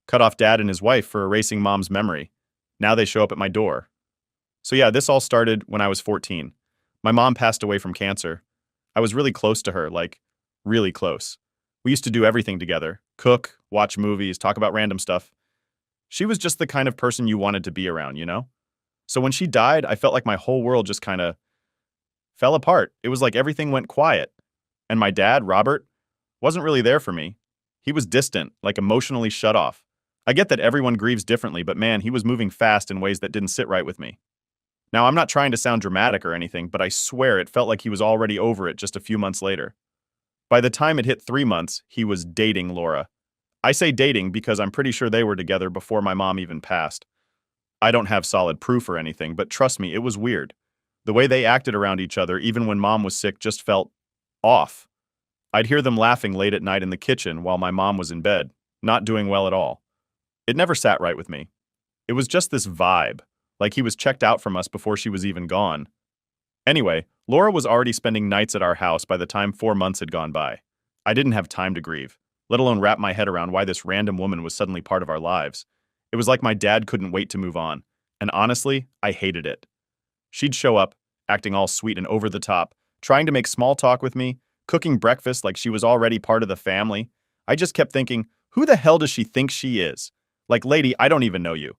Cut off dad and his wife for erasing mom's memory. Now they show up at my door. So yeah, this all started when I was 14. My mom passed away from cancer. I was really close to her, like, really close. We used to do everything together. Cook, watch movies, talk about random stuff. She was just the kind of person you wanted to be around, you know? So when she died, I felt like my whole world just kinda fell apart. It was like everything went quiet. And my dad, Robert, wasn't really there for me. He was distant, like emotionally shut off. I get that everyone grieves differently, but man, he was moving fast in ways that didn't sit right with me. Now, I'm not trying to sound dramatic or anything, but I swear it felt like he was already over it just a few months later. By the time it hit 3 months, he was dating Laura. I say dating because I'm pretty sure they were together before my mom even passed. I don't have solid proof or anything, but trust me, it was weird. The way they acted around each other, even when mom was sick, just felt off. I'd hear them laughing late at night in the kitchen while my mom was in bed, not doing well at all. It never sat right with me. It was just this vibe, like he was checked out from us before she was even gone. Anyway, Laura was already spending nights at our house by the time 4 months had gone by. I didn't have time to grieve, let alone wrap my head around why this random woman was suddenly part of our lives. It was like my dad couldn't wait to move on, and honestly, I hated it. She'd show up, acting all sweet and over the top, trying to make small talk with me, cooking breakfast like she was already part of the family. I just kept thinking, who the hell does she think she is? Like, lady, I don't even know you.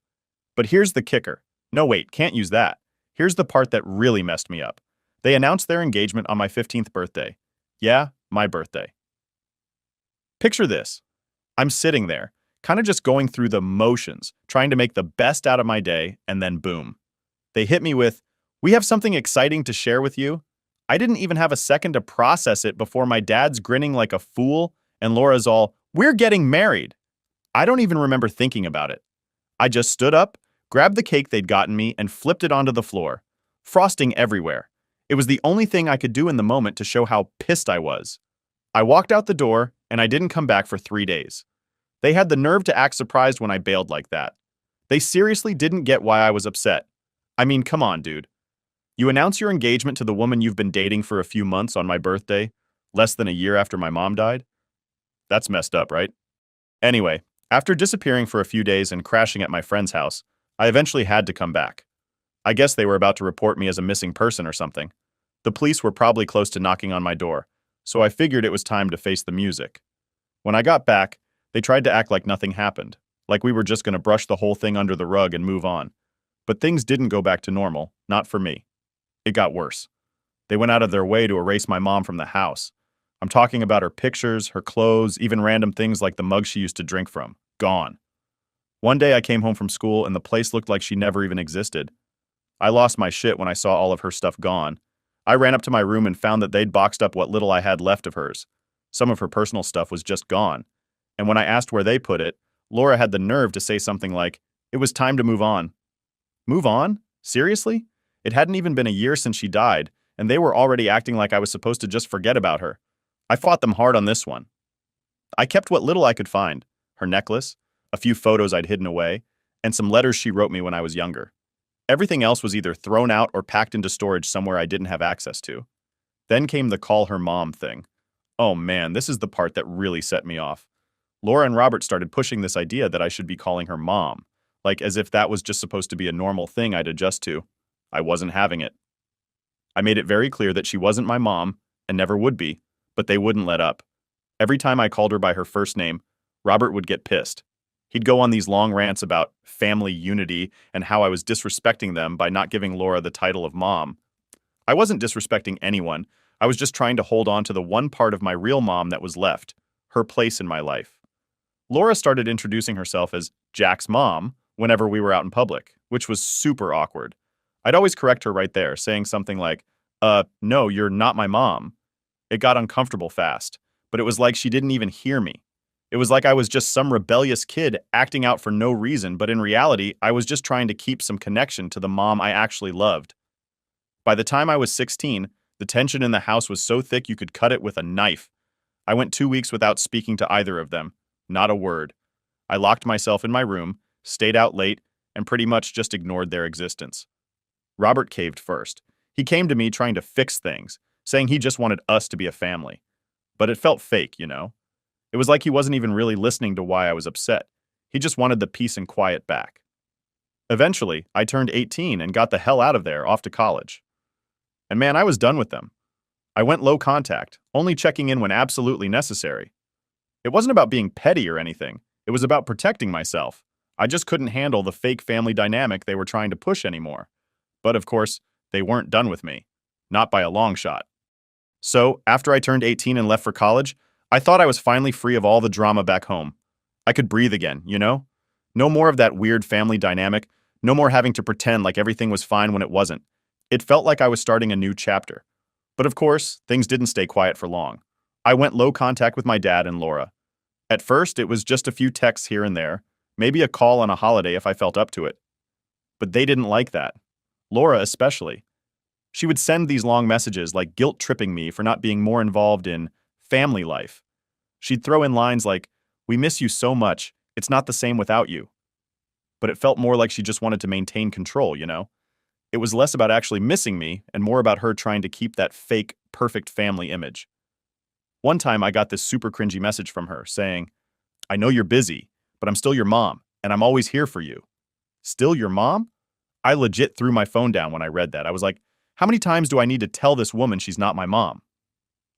But here's the kicker. No, wait, can't use that. Here's the part that really messed me up. They announced their engagement on my 15th birthday. Yeah, my birthday. Picture this. I'm sitting there, kind of just going through the motions, trying to make the best out of my day, and then boom. They hit me with, "We have something exciting to share with you." I didn't even have a second to process it before my dad's grinning like a fool, and Laura's all, "We're getting married." I don't even remember thinking about it. I just stood up, grabbed the cake they'd gotten me, and flipped it onto the floor. Frosting everywhere. It was the only thing I could do in the moment to show how pissed I was. I walked out the door, and I didn't come back for 3 days. They had the nerve to act surprised when I bailed like that. They seriously didn't get why I was upset. I mean, come on, dude. You announce your engagement to the woman you've been dating for a few months on my birthday, less than a year after my mom died? That's messed up, right? Anyway, after disappearing for a few days and crashing at my friend's house, I eventually had to come back. I guess they were about to report me as a missing person or something. The police were probably close to knocking on my door, so I figured it was time to face the music. When I got back, they tried to act like nothing happened, like we were just going to brush the whole thing under the rug and move on. But things didn't go back to normal, not for me. It got worse. They went out of their way to erase my mom from the house. I'm talking about her pictures, her clothes, even random things like the mug she used to drink from. Gone. One day I came home from school and the place looked like she never even existed. I lost my shit when I saw all of her stuff gone. I ran up to my room and found that they'd boxed up what little I had left of hers. Some of her personal stuff was just gone. And when I asked where they put it, Laura had the nerve to say something like, "It was time to move on." Move on? Seriously? It hadn't even been a year since she died, and they were already acting like I was supposed to just forget about her. I fought them hard on this one. I kept what little I could find, her necklace, a few photos I'd hidden away, and some letters she wrote me when I was younger. Everything else was either thrown out or packed into storage somewhere I didn't have access to. Then came the call her mom thing. Oh man, this is the part that really set me off. Laura and Robert started pushing this idea that I should be calling her mom, like as if that was just supposed to be a normal thing I'd adjust to. I wasn't having it. I made it very clear that she wasn't my mom, and never would be, but they wouldn't let up. Every time I called her by her first name, Robert would get pissed. He'd go on these long rants about family unity and how I was disrespecting them by not giving Laura the title of mom. I wasn't disrespecting anyone. I was just trying to hold on to the one part of my real mom that was left, her place in my life. Laura started introducing herself as Jack's mom whenever we were out in public, which was super awkward. I'd always correct her right there, saying something like, no, you're not my mom. It got uncomfortable fast, but it was like she didn't even hear me. It was like I was just some rebellious kid acting out for no reason, but in reality, I was just trying to keep some connection to the mom I actually loved. By the time I was 16, the tension in the house was so thick you could cut it with a knife. I went 2 weeks without speaking to either of them. Not a word. I locked myself in my room, stayed out late, and pretty much just ignored their existence. Robert caved first. He came to me trying to fix things, saying he just wanted us to be a family. But it felt fake, you know? It was like he wasn't even really listening to why I was upset. He just wanted the peace and quiet back. Eventually, I turned 18 and got the hell out of there off to college. And man, I was done with them. I went low contact, only checking in when absolutely necessary. It wasn't about being petty or anything. It was about protecting myself. I just couldn't handle the fake family dynamic they were trying to push anymore. But of course, they weren't done with me. Not by a long shot. So, after I turned 18 and left for college, I thought I was finally free of all the drama back home. I could breathe again, you know? No more of that weird family dynamic, no more having to pretend like everything was fine when it wasn't. It felt like I was starting a new chapter. But of course, things didn't stay quiet for long. I went low contact with my dad and Laura. At first, it was just a few texts here and there, maybe a call on a holiday if I felt up to it. But they didn't like that. Laura especially. She would send these long messages like guilt-tripping me for not being more involved in family life. She'd throw in lines like, "We miss you so much, it's not the same without you." But it felt more like she just wanted to maintain control, you know? It was less about actually missing me and more about her trying to keep that fake, perfect family image. One time I got this super cringy message from her saying, "I know you're busy, but I'm still your mom, and I'm always here for you." Still your mom? I legit threw my phone down when I read that. I was like, how many times do I need to tell this woman she's not my mom?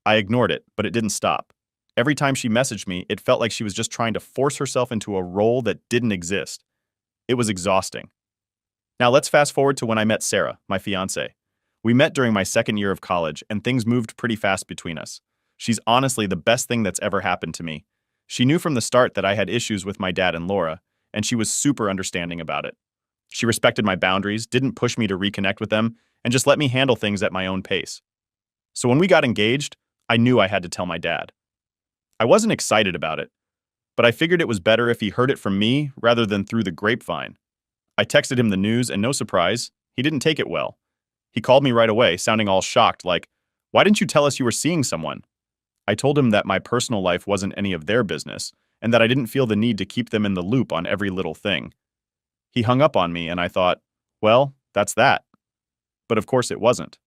I ignored it, but it didn't stop. Every time she messaged me, it felt like she was just trying to force herself into a role that didn't exist. It was exhausting. Now let's fast forward to when I met Sarah, my fiancée. We met during my second year of college, and things moved pretty fast between us. She's honestly the best thing that's ever happened to me. She knew from the start that I had issues with my dad and Laura, and she was super understanding about it. She respected my boundaries, didn't push me to reconnect with them, and just let me handle things at my own pace. So when we got engaged, I knew I had to tell my dad. I wasn't excited about it, but I figured it was better if he heard it from me rather than through the grapevine. I texted him the news, and no surprise, he didn't take it well. He called me right away, sounding all shocked, like, "Why didn't you tell us you were seeing someone?" I told him that my personal life wasn't any of their business, and that I didn't feel the need to keep them in the loop on every little thing. He hung up on me, and I thought, well, that's that. But of course it wasn't.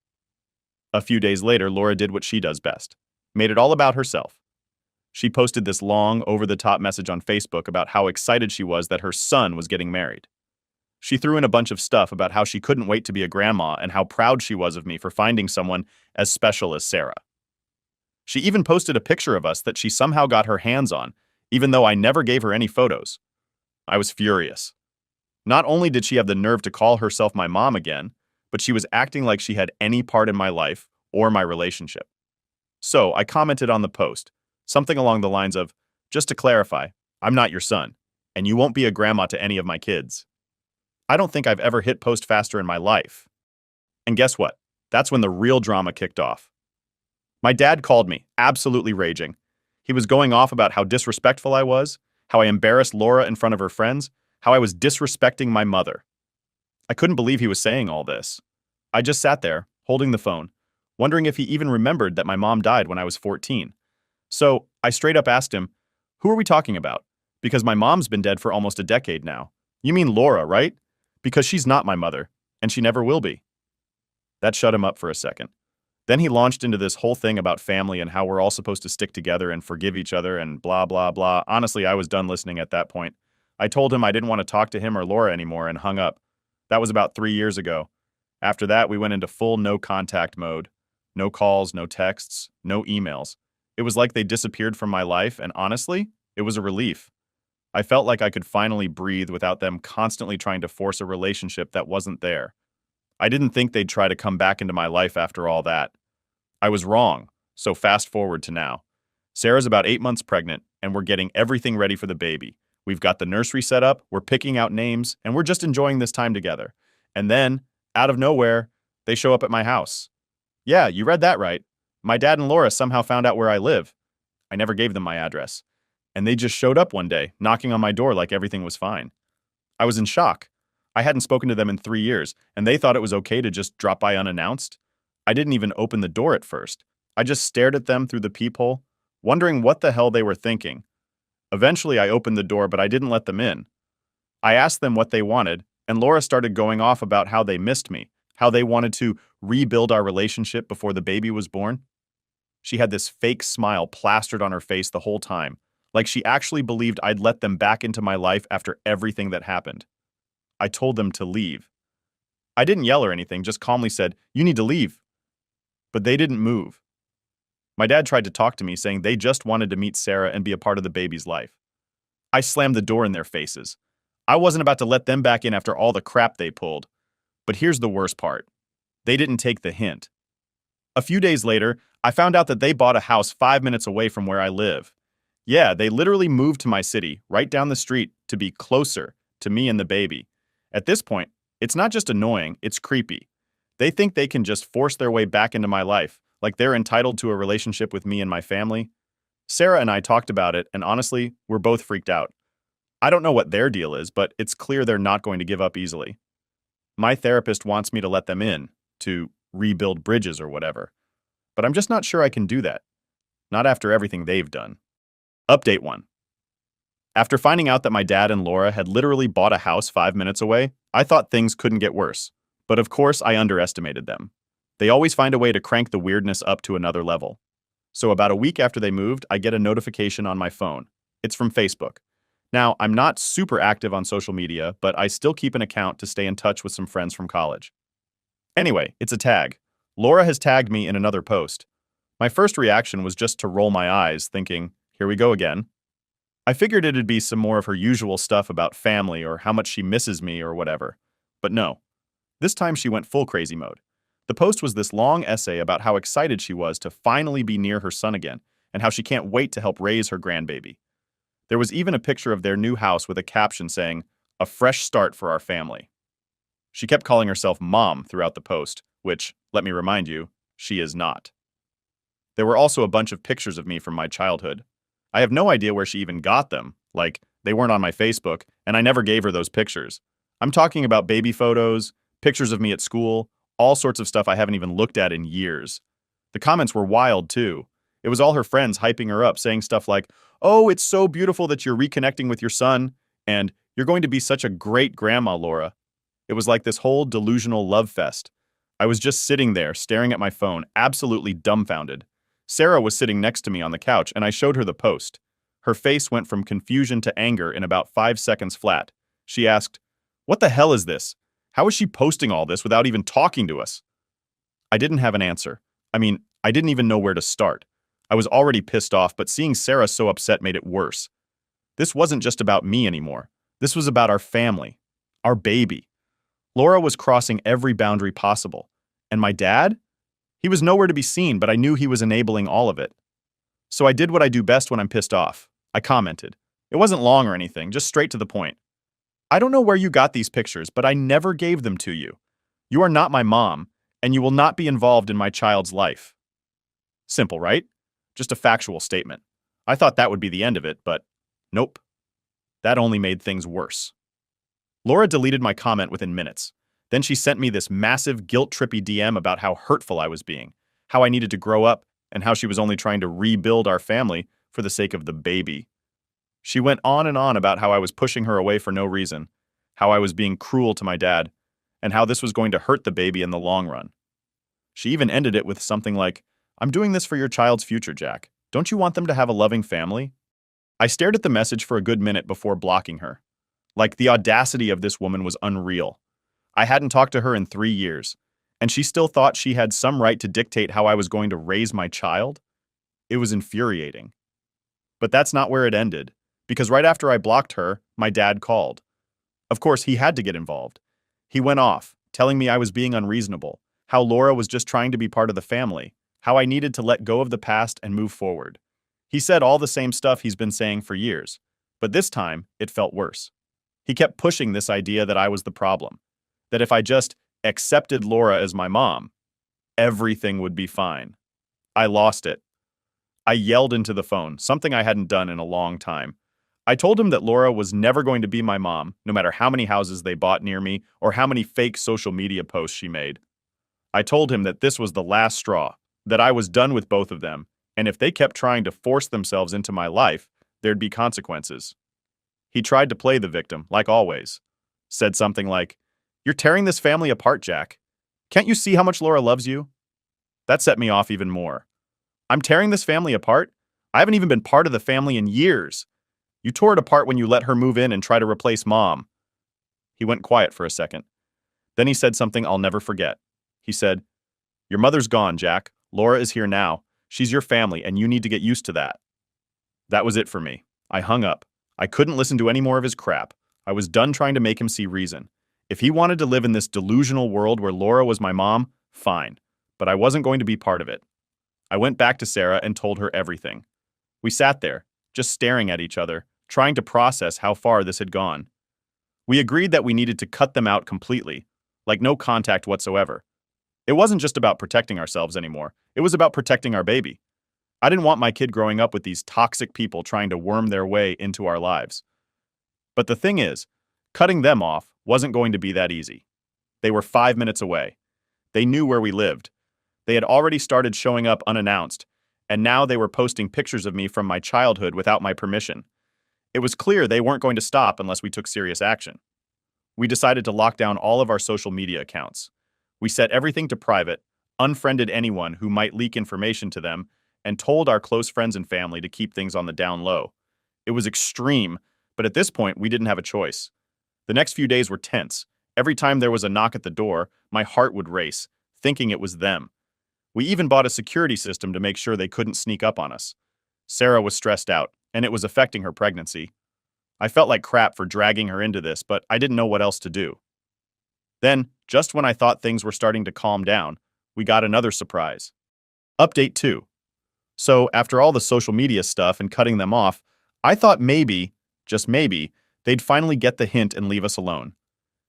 A few days later, Laura did what she does best. Made it all about herself. She posted this long, over-the-top message on Facebook about how excited she was that her son was getting married. She threw in a bunch of stuff about how she couldn't wait to be a grandma and how proud she was of me for finding someone as special as Sarah. She even posted a picture of us that she somehow got her hands on, even though I never gave her any photos. I was furious. Not only did she have the nerve to call herself my mom again, but she was acting like she had any part in my life or my relationship. So I commented on the post, something along the lines of, "Just to clarify, I'm not your son, and you won't be a grandma to any of my kids." I don't think I've ever hit post faster in my life. And guess what? That's when the real drama kicked off. My dad called me, absolutely raging. He was going off about how disrespectful I was, how I embarrassed Laura in front of her friends, how I was disrespecting my mother. I couldn't believe he was saying all this. I just sat there, holding the phone, wondering if he even remembered that my mom died when I was 14. So I straight up asked him, "Who are we talking about? Because my mom's been dead for almost a decade now. You mean Laura, right? Because she's not my mother, and she never will be." That shut him up for a second. Then he launched into this whole thing about family and how we're all supposed to stick together and forgive each other and blah, blah, blah. Honestly, I was done listening at that point. I told him I didn't want to talk to him or Laura anymore and hung up. That was about 3 years ago. After that, we went into full no-contact mode. No calls, no texts, no emails. It was like they disappeared from my life, and honestly, it was a relief. I felt like I could finally breathe without them constantly trying to force a relationship that wasn't there. I didn't think they'd try to come back into my life after all that. I was wrong, so fast forward to now. Sarah's about 8 months pregnant, and we're getting everything ready for the baby. We've got the nursery set up, we're picking out names, and we're just enjoying this time together. And then, out of nowhere, they show up at my house. Yeah, you read that right. My dad and Laura somehow found out where I live. I never gave them my address. And they just showed up one day, knocking on my door like everything was fine. I was in shock. I hadn't spoken to them in 3 years, and they thought it was okay to just drop by unannounced. I didn't even open the door at first. I just stared at them through the peephole, wondering what the hell they were thinking. Eventually, I opened the door, but I didn't let them in. I asked them what they wanted, and Laura started going off about how they missed me, how they wanted to rebuild our relationship before the baby was born. She had this fake smile plastered on her face the whole time, Like she actually believed I'd let them back into my life after everything that happened. I told them to leave. I didn't yell or anything, just calmly said, "You need to leave." But they didn't move. My dad tried to talk to me, saying they just wanted to meet Sarah and be a part of the baby's life. I slammed the door in their faces. I wasn't about to let them back in after all the crap they pulled. But here's the worst part. They didn't take the hint. A few days later, I found out that they bought a house 5 minutes away from where I live. Yeah, they literally moved to my city, right down the street, to be closer to me and the baby. At this point, it's not just annoying, it's creepy. They think they can just force their way back into my life, like they're entitled to a relationship with me and my family. Sarah and I talked about it, and honestly, we're both freaked out. I don't know what their deal is, but it's clear they're not going to give up easily. My therapist wants me to let them in, to rebuild bridges or whatever. But I'm just not sure I can do that. Not after everything they've done. Update 1. After finding out that my dad and Laura had literally bought a house 5 minutes away, I thought things couldn't get worse. But of course, I underestimated them. They always find a way to crank the weirdness up to another level. So about a week after they moved, I get a notification on my phone. It's from Facebook. Now, I'm not super active on social media, but I still keep an account to stay in touch with some friends from college. Anyway, it's a tag. Laura has tagged me in another post. My first reaction was just to roll my eyes, thinking, here we go again. I figured it'd be some more of her usual stuff about family or how much she misses me or whatever. But no. This time she went full crazy mode. The post was this long essay about how excited she was to finally be near her son again and how she can't wait to help raise her grandbaby. There was even a picture of their new house with a caption saying, "A fresh start for our family." She kept calling herself Mom throughout the post, which, let me remind you, she is not. There were also a bunch of pictures of me from my childhood. I have no idea where she even got them, like, they weren't on my Facebook, and I never gave her those pictures. I'm talking about baby photos, pictures of me at school, all sorts of stuff I haven't even looked at in years. The comments were wild, too. It was all her friends hyping her up, saying stuff like, "Oh, it's so beautiful that you're reconnecting with your son," and "You're going to be such a great grandma, Laura." It was like this whole delusional love fest. I was just sitting there, staring at my phone, absolutely dumbfounded. Sarah was sitting next to me on the couch, and I showed her the post. Her face went from confusion to anger in about 5 seconds flat. She asked, "What the hell is this? How is she posting all this without even talking to us?" I didn't have an answer. I didn't even know where to start. I was already pissed off, but seeing Sarah so upset made it worse. This wasn't just about me anymore. This was about our family, our baby. Laura was crossing every boundary possible. And my dad? He was nowhere to be seen, but I knew he was enabling all of it. So I did what I do best when I'm pissed off. I commented. It wasn't long or anything, just straight to the point. "I don't know where you got these pictures, but I never gave them to you. You are not my mom, and you will not be involved in my child's life." Simple, right? Just a factual statement. I thought that would be the end of it, but nope. That only made things worse. Laura deleted my comment within minutes. Then she sent me this massive guilt-trippy DM about how hurtful I was being, how I needed to grow up, and how she was only trying to rebuild our family for the sake of the baby. She went on and on about how I was pushing her away for no reason, how I was being cruel to my dad, and how this was going to hurt the baby in the long run. She even ended it with something like, "I'm doing this for your child's future, Jack. Don't you want them to have a loving family?" I stared at the message for a good minute before blocking her. Like, the audacity of this woman was unreal. I hadn't talked to her in 3 years, and she still thought she had some right to dictate how I was going to raise my child? It was infuriating. But that's not where it ended, because right after I blocked her, my dad called. Of course, he had to get involved. He went off, telling me I was being unreasonable, how Laura was just trying to be part of the family, how I needed to let go of the past and move forward. He said all the same stuff he's been saying for years, but this time, it felt worse. He kept pushing this idea that I was the problem, that if I just accepted Laura as my mom, everything would be fine. I lost it. I yelled into the phone, something I hadn't done in a long time. I told him that Laura was never going to be my mom, no matter how many houses they bought near me or how many fake social media posts she made. I told him that this was the last straw, that I was done with both of them, and if they kept trying to force themselves into my life, there'd be consequences. He tried to play the victim, like always. Said something like, "You're tearing this family apart, Jack. Can't you see how much Laura loves you?" That set me off even more. I'm tearing this family apart? I haven't even been part of the family in years. You tore it apart when you let her move in and try to replace Mom." He went quiet for a second. Then he said something I'll never forget. He said, "Your mother's gone, Jack. Laura is here now. She's your family, and you need to get used to that." That was it for me. I hung up. I couldn't listen to any more of his crap. I was done trying to make him see reason. If he wanted to live in this delusional world where Laura was my mom, fine. But I wasn't going to be part of it. I went back to Sarah and told her everything. We sat there, just staring at each other, trying to process how far this had gone. We agreed that we needed to cut them out completely, like no contact whatsoever. It wasn't just about protecting ourselves anymore. It was about protecting our baby. I didn't want my kid growing up with these toxic people trying to worm their way into our lives. But the thing is, cutting them off wasn't going to be that easy. They were 5 minutes away. They knew where we lived. They had already started showing up unannounced, and now they were posting pictures of me from my childhood without my permission. It was clear they weren't going to stop unless we took serious action. We decided to lock down all of our social media accounts. We set everything to private, unfriended anyone who might leak information to them, and told our close friends and family to keep things on the down low. It was extreme, but at this point, we didn't have a choice. The next few days were tense. Every time there was a knock at the door, my heart would race, thinking it was them. We even bought a security system to make sure they couldn't sneak up on us. Sarah was stressed out, and it was affecting her pregnancy. I felt like crap for dragging her into this, but I didn't know what else to do. Then, just when I thought things were starting to calm down, we got another surprise. Update 2. So, after all the social media stuff and cutting them off, I thought maybe, just maybe, they'd finally get the hint and leave us alone.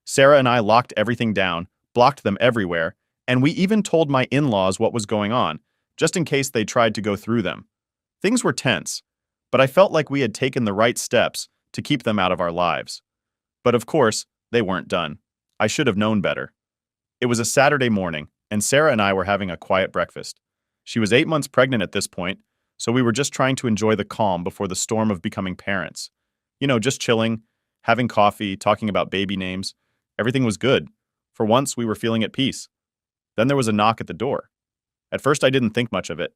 Sarah and I locked everything down, blocked them everywhere, and we even told my in-laws what was going on, just in case they tried to go through them. Things were tense, but I felt like we had taken the right steps to keep them out of our lives. But of course, they weren't done. I should have known better. It was a Saturday morning, and Sarah and I were having a quiet breakfast. She was 8 months pregnant at this point, so we were just trying to enjoy the calm before the storm of becoming parents. Just chilling, having coffee, talking about baby names. Everything was good. For once, we were feeling at peace. Then there was a knock at the door. At first, I didn't think much of it.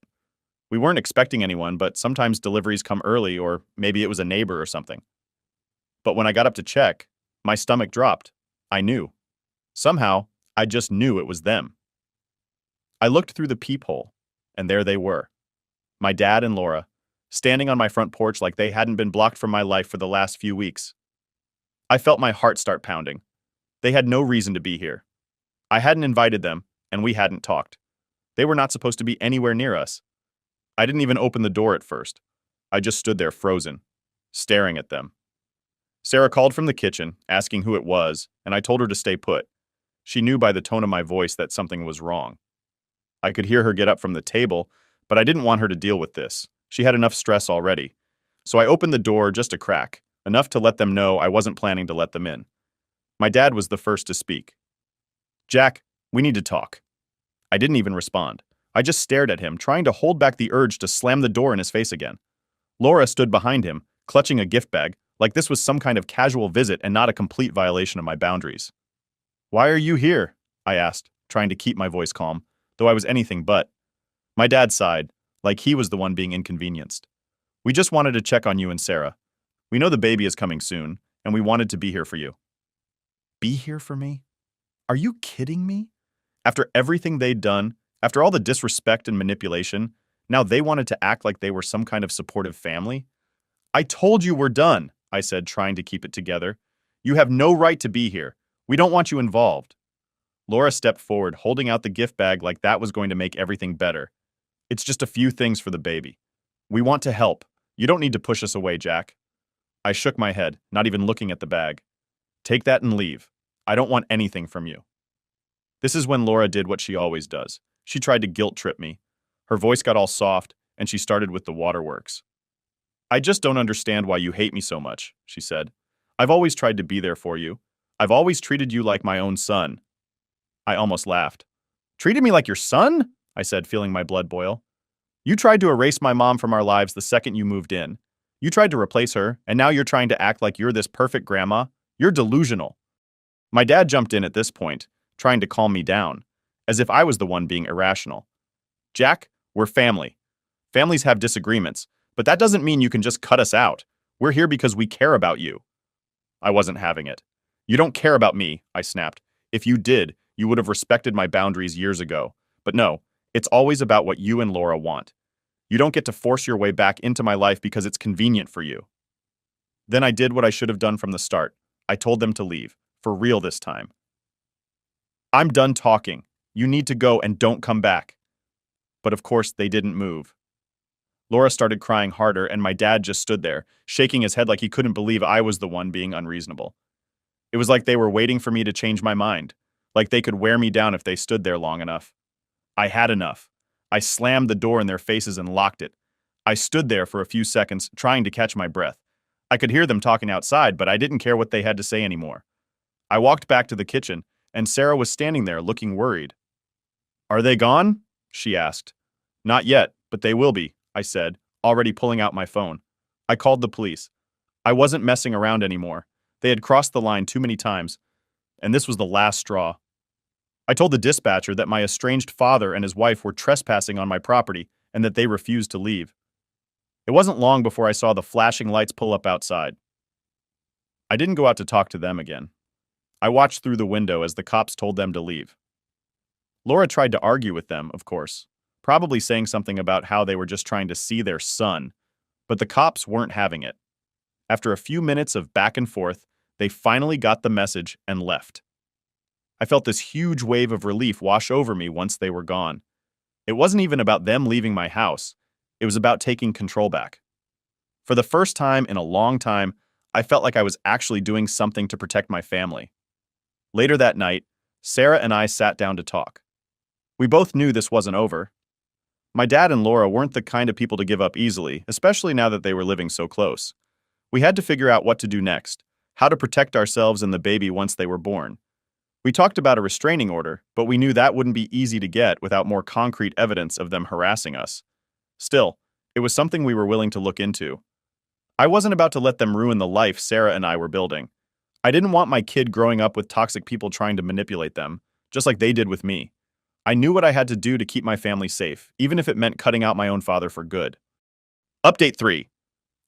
We weren't expecting anyone, but sometimes deliveries come early, or maybe it was a neighbor or something. But when I got up to check, my stomach dropped. I knew. Somehow, I just knew it was them. I looked through the peephole, and there they were. My dad and Laura, standing on my front porch like they hadn't been blocked from my life for the last few weeks. I felt my heart start pounding. They had no reason to be here. I hadn't invited them, and we hadn't talked. They were not supposed to be anywhere near us. I didn't even open the door at first. I just stood there frozen, staring at them. Sarah called from the kitchen, asking who it was, and I told her to stay put. She knew by the tone of my voice that something was wrong. I could hear her get up from the table, but I didn't want her to deal with this. She had enough stress already. So I opened the door just a crack, enough to let them know I wasn't planning to let them in. My dad was the first to speak. "Jack, we need to talk." I didn't even respond. I just stared at him, trying to hold back the urge to slam the door in his face again. Laura stood behind him, clutching a gift bag, like this was some kind of casual visit and not a complete violation of my boundaries. "Why are you here?" I asked, trying to keep my voice calm, though I was anything but. My dad sighed, like he was the one being inconvenienced. "We just wanted to check on you and Sarah. We know the baby is coming soon, and we wanted to be here for you." Be here for me? Are you kidding me? After everything they'd done, after all the disrespect and manipulation, now they wanted to act like they were some kind of supportive family? "I told you we're done," I said, trying to keep it together. "You have no right to be here. We don't want you involved." Laura stepped forward, holding out the gift bag like that was going to make everything better. "It's just a few things for the baby. We want to help. You don't need to push us away, Jack." I shook my head, not even looking at the bag. "Take that and leave. I don't want anything from you." This is when Laura did what she always does. She tried to guilt trip me. Her voice got all soft, and she started with the waterworks. "I just don't understand why you hate me so much," she said. "I've always tried to be there for you. I've always treated you like my own son." I almost laughed. "Treated me like your son?" I said, feeling my blood boil. "You tried to erase my mom from our lives the second you moved in. You tried to replace her, and now you're trying to act like you're this perfect grandma. You're delusional." My dad jumped in at this point, trying to calm me down, as if I was the one being irrational. "Jack, we're family. Families have disagreements, But that doesn't mean you can just cut us out. We're here because we care about you. I wasn't having it. You don't care about me, I snapped. If you did, you would have respected my boundaries years ago. But no, it's always about what you and Laura want. You don't get to force your way back into my life because it's convenient for you. Then I did what I should have done from the start. I told them to leave. For real this time. I'm done talking. You need to go and don't come back. But of course, they didn't move. Laura started crying harder, and my dad just stood there, shaking his head like he couldn't believe I was the one being unreasonable. It was like they were waiting for me to change my mind, like they could wear me down if they stood there long enough. I had enough. I slammed the door in their faces and locked it. I stood there for a few seconds, trying to catch my breath. I could hear them talking outside, but I didn't care what they had to say anymore. I walked back to the kitchen, and Sarah was standing there looking worried. Are they gone? She asked. Not yet, but they will be, I said, already pulling out my phone. I called the police. I wasn't messing around anymore. They had crossed the line too many times, and this was the last straw. I told the dispatcher that my estranged father and his wife were trespassing on my property and that they refused to leave. It wasn't long before I saw the flashing lights pull up outside. I didn't go out to talk to them again. I watched through the window as the cops told them to leave. Laura tried to argue with them, of course, probably saying something about how they were just trying to see their son, but the cops weren't having it. After a few minutes of back and forth, they finally got the message and left. I felt this huge wave of relief wash over me once they were gone. It wasn't even about them leaving my house. It was about taking control back. For the first time in a long time, I felt like I was actually doing something to protect my family. Later that night, Sarah and I sat down to talk. We both knew this wasn't over. My dad and Laura weren't the kind of people to give up easily, especially now that they were living so close. We had to figure out what to do next, how to protect ourselves and the baby once they were born. We talked about a restraining order, but we knew that wouldn't be easy to get without more concrete evidence of them harassing us. Still, it was something we were willing to look into. I wasn't about to let them ruin the life Sarah and I were building. I didn't want my kid growing up with toxic people trying to manipulate them, just like they did with me. I knew what I had to do to keep my family safe, even if it meant cutting out my own father for good. Update 3.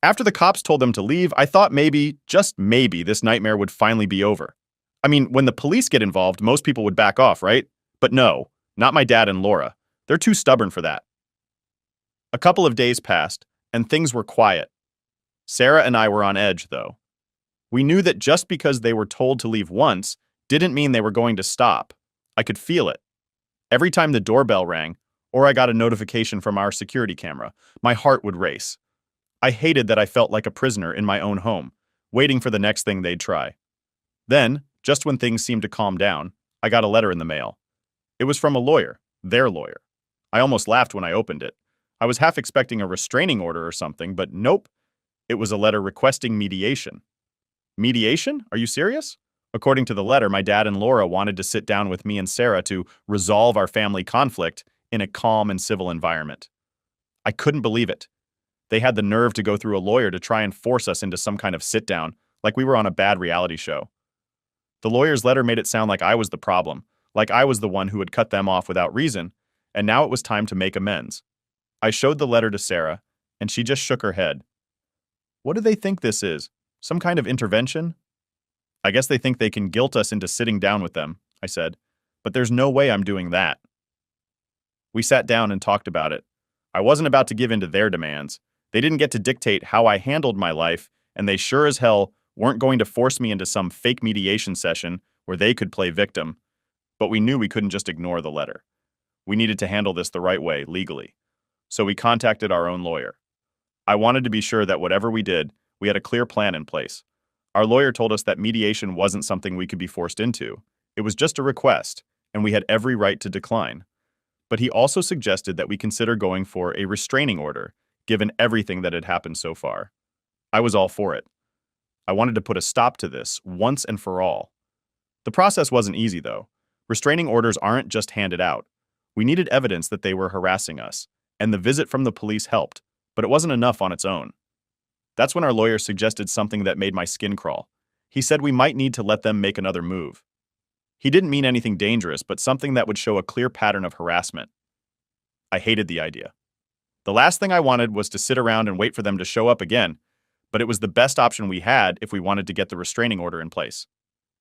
After the cops told them to leave, I thought maybe, just maybe, this nightmare would finally be over. I mean, when the police get involved, most people would back off, right? But no, not my dad and Laura. They're too stubborn for that. A couple of days passed, and things were quiet. Sarah and I were on edge, though. We knew that just because they were told to leave once didn't mean they were going to stop. I could feel it. Every time the doorbell rang, or I got a notification from our security camera, my heart would race. I hated that I felt like a prisoner in my own home, waiting for the next thing they'd try. Then, just when things seemed to calm down, I got a letter in the mail. It was from a lawyer, their lawyer. I almost laughed when I opened it. I was half expecting a restraining order or something, but nope. It was a letter requesting mediation. Mediation? Are you serious? According to the letter, my dad and Laura wanted to sit down with me and Sarah to resolve our family conflict in a calm and civil environment. I couldn't believe it. They had the nerve to go through a lawyer to try and force us into some kind of sit-down, like we were on a bad reality show. The lawyer's letter made it sound like I was the problem, like I was the one who had cut them off without reason, and now it was time to make amends. I showed the letter to Sarah, and she just shook her head. What do they think this is? Some kind of intervention? I guess they think they can guilt us into sitting down with them, I said, but there's no way I'm doing that. We sat down and talked about it. I wasn't about to give in to their demands. They didn't get to dictate how I handled my life, and they sure as hell weren't going to force me into some fake mediation session where they could play victim. But we knew we couldn't just ignore the letter. We needed to handle this the right way, legally. So we contacted our own lawyer. I wanted to be sure that whatever we did, we had a clear plan in place. Our lawyer told us that mediation wasn't something we could be forced into. It was just a request, and we had every right to decline. But he also suggested that we consider going for a restraining order, given everything that had happened so far. I was all for it. I wanted to put a stop to this, once and for all. The process wasn't easy, though. Restraining orders aren't just handed out. We needed evidence that they were harassing us, and the visit from the police helped, but it wasn't enough on its own. That's when our lawyer suggested something that made my skin crawl. He said we might need to let them make another move. He didn't mean anything dangerous, but something that would show a clear pattern of harassment. I hated the idea. The last thing I wanted was to sit around and wait for them to show up again, but it was the best option we had if we wanted to get the restraining order in place.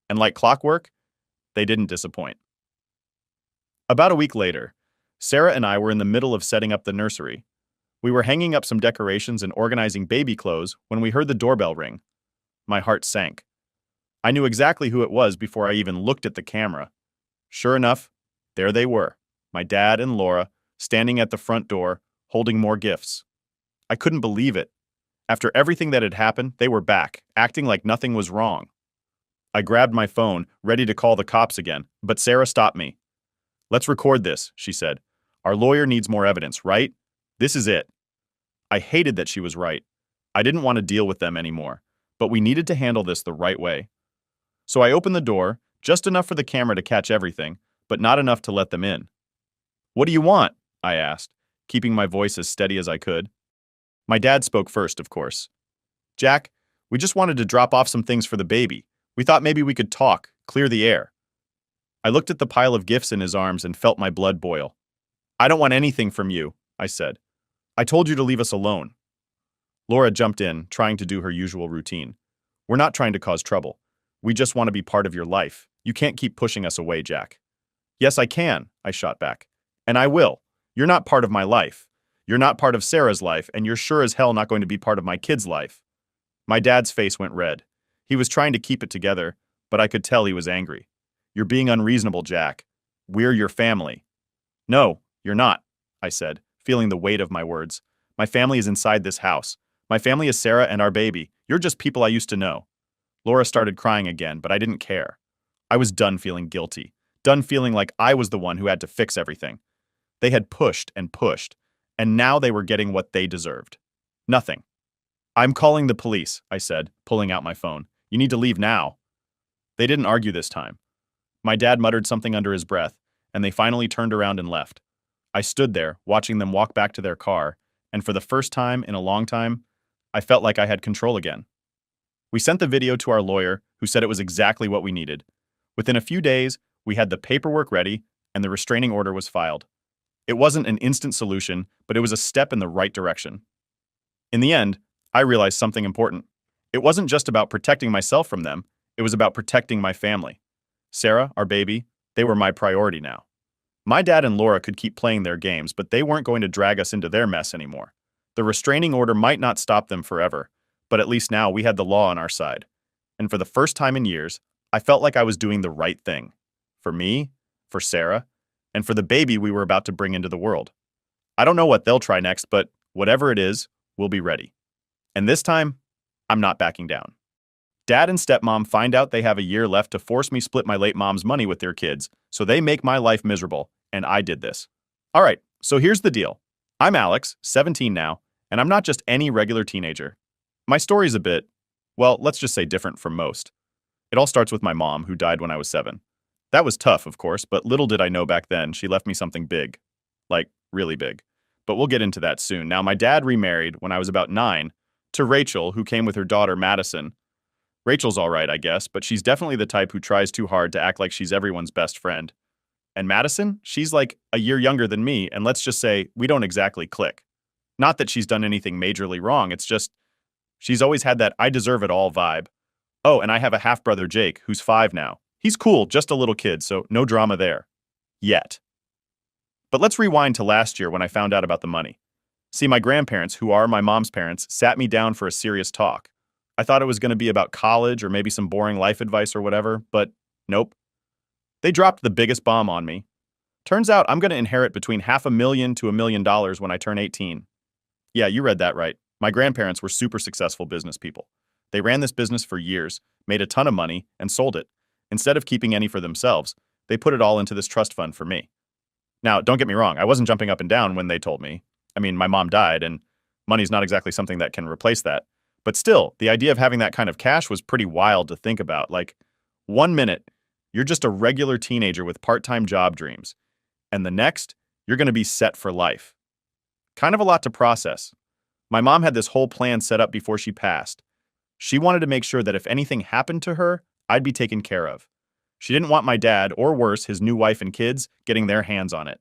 And like clockwork, they didn't disappoint. About a week later, Sarah and I were in the middle of setting up the nursery. We were hanging up some decorations and organizing baby clothes when we heard the doorbell ring. My heart sank. I knew exactly who it was before I even looked at the camera. Sure enough, there they were, my dad and Laura, standing at the front door, holding more gifts. I couldn't believe it. After everything that had happened, they were back, acting like nothing was wrong. I grabbed my phone, ready to call the cops again, but Sarah stopped me. "Let's record this," she said. "Our lawyer needs more evidence, right? This is it." I hated that she was right. I didn't want to deal with them anymore, but we needed to handle this the right way. So I opened the door, just enough for the camera to catch everything, but not enough to let them in. "What do you want?" I asked, keeping my voice as steady as I could. My dad spoke first, of course. "Jack, we just wanted to drop off some things for the baby. We thought maybe we could talk, clear the air." I looked at the pile of gifts in his arms and felt my blood boil. "I don't want anything from you," I said. "I told you to leave us alone." Laura jumped in, trying to do her usual routine. "We're not trying to cause trouble. We just want to be part of your life. You can't keep pushing us away, Jack." "Yes, I can," I shot back. "And I will. You're not part of my life. You're not part of Sarah's life, and you're sure as hell not going to be part of my kid's life." My dad's face went red. He was trying to keep it together, but I could tell he was angry. "You're being unreasonable, Jack. We're your family." "No, you're not," I said, feeling the weight of my words. "My family is inside this house. My family is Sarah and our baby. You're just people I used to know." Laura started crying again, but I didn't care. I was done feeling guilty, done feeling like I was the one who had to fix everything. They had pushed, and now they were getting what they deserved. Nothing. "I'm calling the police," I said, pulling out my phone. "You need to leave now." They didn't argue this time. My dad muttered something under his breath, and they finally turned around and left. I stood there, watching them walk back to their car, and for the first time in a long time, I felt like I had control again. We sent the video to our lawyer, who said it was exactly what we needed. Within a few days, we had the paperwork ready, and the restraining order was filed. It wasn't an instant solution, but it was a step in the right direction. In the end, I realized something important. It wasn't just about protecting myself from them, it was about protecting my family. Sarah, our baby, they were my priority now. My dad and Laura could keep playing their games, but they weren't going to drag us into their mess anymore. The restraining order might not stop them forever, but at least now we had the law on our side. And for the first time in years, I felt like I was doing the right thing. For me, for Sarah, and for the baby we were about to bring into the world. I don't know what they'll try next, but whatever it is, we'll be ready. And this time, I'm not backing down. Dad and stepmom find out they have a year left to force me split my late mom's money with their kids, so they make my life miserable, and I did this. All right, so here's the deal. I'm Alex, 17 now, and I'm not just any regular teenager. My story's a bit, well, let's just say different from most. It all starts with my mom, who died when I was 7. That was tough, of course, but little did I know back then she left me something big. Like, really big. But we'll get into that soon. Now, my dad remarried when I was about 9 to Rachel, who came with her daughter, Madison. Rachel's all right, I guess, but she's definitely the type who tries too hard to act like she's everyone's best friend. And Madison, she's like a year younger than me, and let's just say we don't exactly click. Not that she's done anything majorly wrong, it's just she's always had that I deserve it all vibe. Oh, and I have a half-brother, Jake, who's 5 now. He's cool, just a little kid, so no drama there. Yet. But let's rewind to last year when I found out about the money. See, my grandparents, who are my mom's parents, sat me down for a serious talk. I thought it was going to be about college or maybe some boring life advice or whatever, but nope. They dropped the biggest bomb on me. Turns out I'm going to inherit between $500,000 to $1 million when I turn 18. Yeah, you read that right. My grandparents were super successful business people. They ran this business for years, made a ton of money, and sold it. Instead of keeping any for themselves, they put it all into this trust fund for me. Now, don't get me wrong, I wasn't jumping up and down when they told me. I mean, my mom died, and money's not exactly something that can replace that. But still, the idea of having that kind of cash was pretty wild to think about. Like, 1 minute, you're just a regular teenager with part-time job dreams. And the next, you're going to be set for life. Kind of a lot to process. My mom had this whole plan set up before she passed. She wanted to make sure that if anything happened to her, I'd be taken care of. She didn't want my dad, or worse, his new wife and kids, getting their hands on it.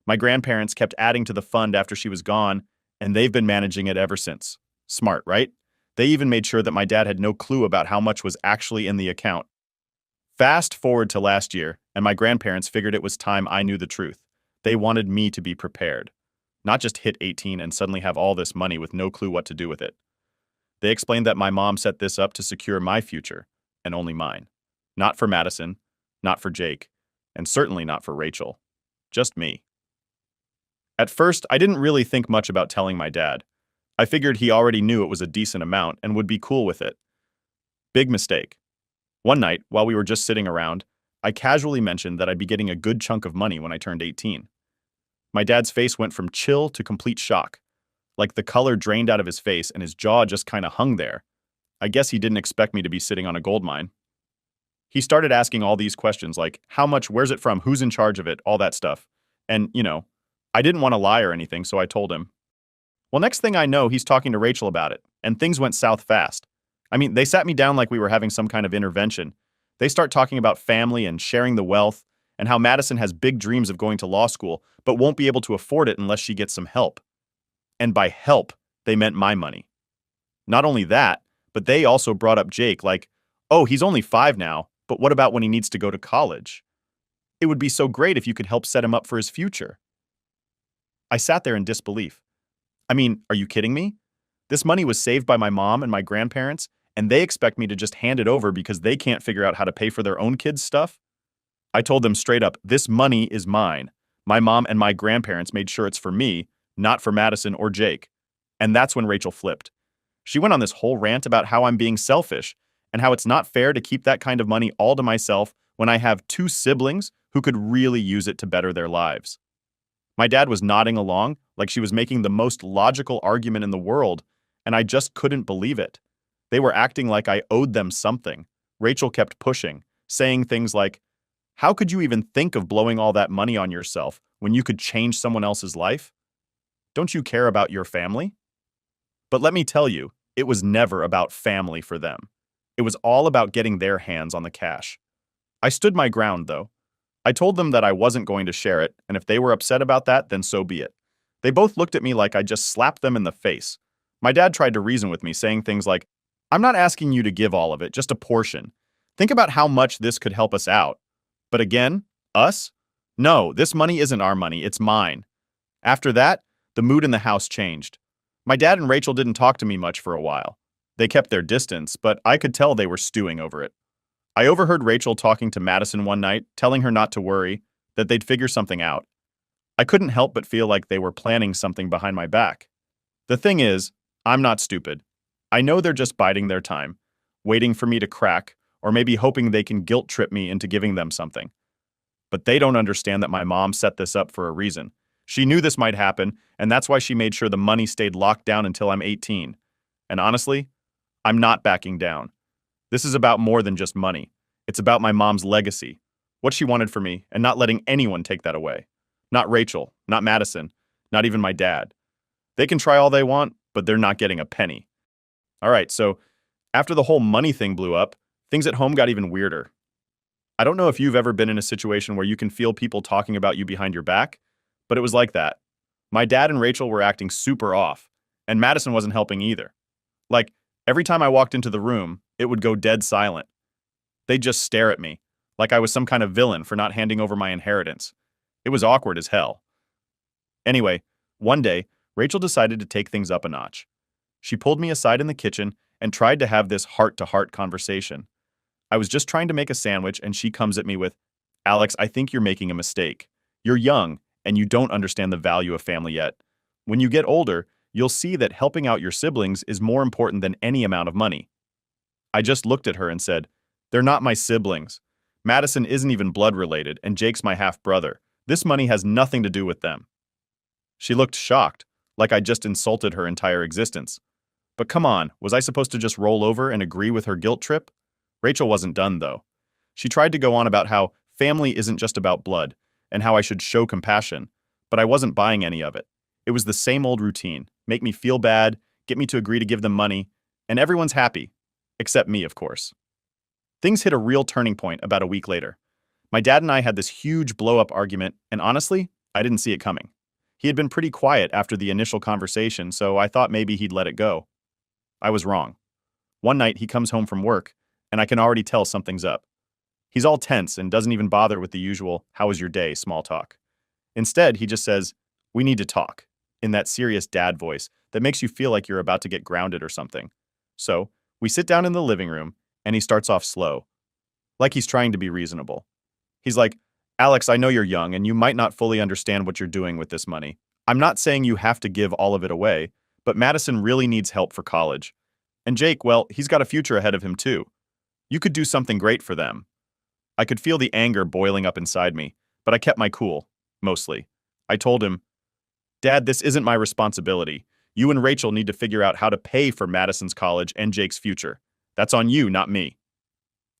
My grandparents kept adding to the fund after she was gone, and they've been managing it ever since. Smart, right? They even made sure that my dad had no clue about how much was actually in the account. Fast forward to last year, and my grandparents figured it was time I knew the truth. They wanted me to be prepared, not just hit 18 and suddenly have all this money with no clue what to do with it. They explained that my mom set this up to secure my future, and only mine. Not for Madison, not for Jake, and certainly not for Rachel. Just me. At first, I didn't really think much about telling my dad. I figured he already knew it was a decent amount and would be cool with it. Big mistake. One night, while we were just sitting around, I casually mentioned that I'd be getting a good chunk of money when I turned 18. My dad's face went from chill to complete shock. Like the color drained out of his face and his jaw just kinda hung there. I guess he didn't expect me to be sitting on a gold mine. He started asking all these questions like, how much, where's it from, who's in charge of it, all that stuff. And, I didn't want to lie or anything, so I told him. Well, next thing I know, he's talking to Rachel about it, and things went south fast. I mean, they sat me down like we were having some kind of intervention. They start talking about family and sharing the wealth, and how Madison has big dreams of going to law school, but won't be able to afford it unless she gets some help. And by help, they meant my money. Not only that, but they also brought up Jake like, oh, he's only 5 now, but what about when he needs to go to college? It would be so great if you could help set him up for his future. I sat there in disbelief. I mean, are you kidding me? This money was saved by my mom and my grandparents, and they expect me to just hand it over because they can't figure out how to pay for their own kids' stuff? I told them straight up, this money is mine. My mom and my grandparents made sure it's for me, not for Madison or Jake. And that's when Rachel flipped. She went on this whole rant about how I'm being selfish and how it's not fair to keep that kind of money all to myself when I have 2 siblings who could really use it to better their lives. My dad was nodding along like she was making the most logical argument in the world, and I just couldn't believe it. They were acting like I owed them something. Rachel kept pushing, saying things like, how could you even think of blowing all that money on yourself when you could change someone else's life? Don't you care about your family? But let me tell you, it was never about family for them. It was all about getting their hands on the cash. I stood my ground, though. I told them that I wasn't going to share it, and if they were upset about that, then so be it. They both looked at me like I just slapped them in the face. My dad tried to reason with me, saying things like, I'm not asking you to give all of it, just a portion. Think about how much this could help us out. But again, us? No, this money isn't our money, it's mine. After that, the mood in the house changed. My dad and Rachel didn't talk to me much for a while. They kept their distance, but I could tell they were stewing over it. I overheard Rachel talking to Madison one night, telling her not to worry, that they'd figure something out. I couldn't help but feel like they were planning something behind my back. The thing is, I'm not stupid. I know they're just biding their time, waiting for me to crack, or maybe hoping they can guilt trip me into giving them something. But they don't understand that my mom set this up for a reason. She knew this might happen, and that's why she made sure the money stayed locked down until I'm 18. And honestly, I'm not backing down. This is about more than just money. It's about my mom's legacy, what she wanted for me, and not letting anyone take that away. Not Rachel, not Madison, not even my dad. They can try all they want, but they're not getting a penny. All right, so after the whole money thing blew up, things at home got even weirder. I don't know if you've ever been in a situation where you can feel people talking about you behind your back, but it was like that. My dad and Rachel were acting super off, and Madison wasn't helping either. Like, every time I walked into the room, it would go dead silent. They'd just stare at me, like I was some kind of villain for not handing over my inheritance. It was awkward as hell. Anyway, one day, Rachel decided to take things up a notch. She pulled me aside in the kitchen and tried to have this heart-to-heart conversation. I was just trying to make a sandwich, and she comes at me with, Alex, I think you're making a mistake. You're young, and you don't understand the value of family yet. When you get older, you'll see that helping out your siblings is more important than any amount of money. I just looked at her and said, they're not my siblings. Madison isn't even blood related, and Jake's my half-brother. This money has nothing to do with them. She looked shocked, like I just insulted her entire existence. But come on, was I supposed to just roll over and agree with her guilt trip? Rachel wasn't done, though. She tried to go on about how family isn't just about blood, and how I should show compassion, but I wasn't buying any of it. It was the same old routine, make me feel bad, get me to agree to give them money, and everyone's happy. Except me, of course. Things hit a real turning point about a week later. My dad and I had this huge blow-up argument, and honestly, I didn't see it coming. He had been pretty quiet after the initial conversation, so I thought maybe he'd let it go. I was wrong. One night he comes home from work, and I can already tell something's up. He's all tense and doesn't even bother with the usual, "How was your day?" small talk. Instead, he just says, "We need to talk," in that serious dad voice that makes you feel like you're about to get grounded or something. So, we sit down in the living room, and he starts off slow, like he's trying to be reasonable. He's like, "Alex, I know you're young, and you might not fully understand what you're doing with this money. I'm not saying you have to give all of it away, but Madison really needs help for college. And Jake, well, he's got a future ahead of him too. You could do something great for them." I could feel the anger boiling up inside me, but I kept my cool, mostly. I told him, "Dad, this isn't my responsibility. You and Rachel need to figure out how to pay for Madison's college and Jake's future. That's on you, not me."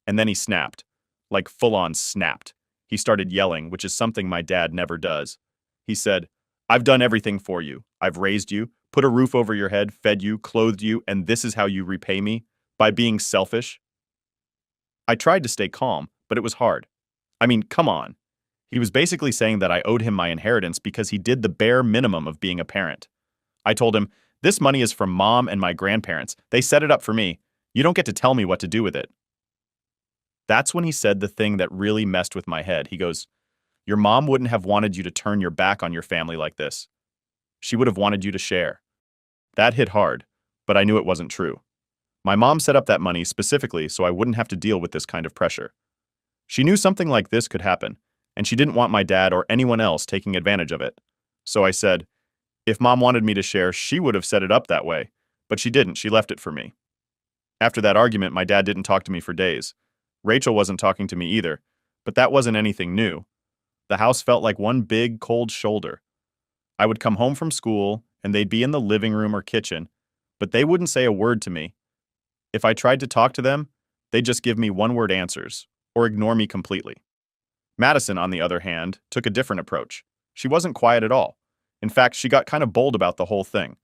And then he snapped. Like full-on snapped. He started yelling, which is something my dad never does. He said, "I've done everything for you. I've raised you, put a roof over your head, fed you, clothed you, and this is how you repay me? By being selfish?" I tried to stay calm, but it was hard. I mean, come on. He was basically saying that I owed him my inheritance because he did the bare minimum of being a parent. I told him, "This money is from Mom and my grandparents. They set it up for me. You don't get to tell me what to do with it." That's when he said the thing that really messed with my head. He goes, "Your mom wouldn't have wanted you to turn your back on your family like this. She would have wanted you to share." That hit hard, but I knew it wasn't true. My mom set up that money specifically so I wouldn't have to deal with this kind of pressure. She knew something like this could happen, and she didn't want my dad or anyone else taking advantage of it. So I said, if Mom wanted me to share, she would have set it up that way, but she didn't. She left it for me. After that argument, my dad didn't talk to me for days. Rachel wasn't talking to me either, but that wasn't anything new. The house felt like one big, cold shoulder. I would come home from school, and they'd be in the living room or kitchen, but they wouldn't say a word to me. If I tried to talk to them, they'd just give me one-word answers, or ignore me completely. Madison, on the other hand, took a different approach. She wasn't quiet at all. In fact, she got kind of bold about the whole thing.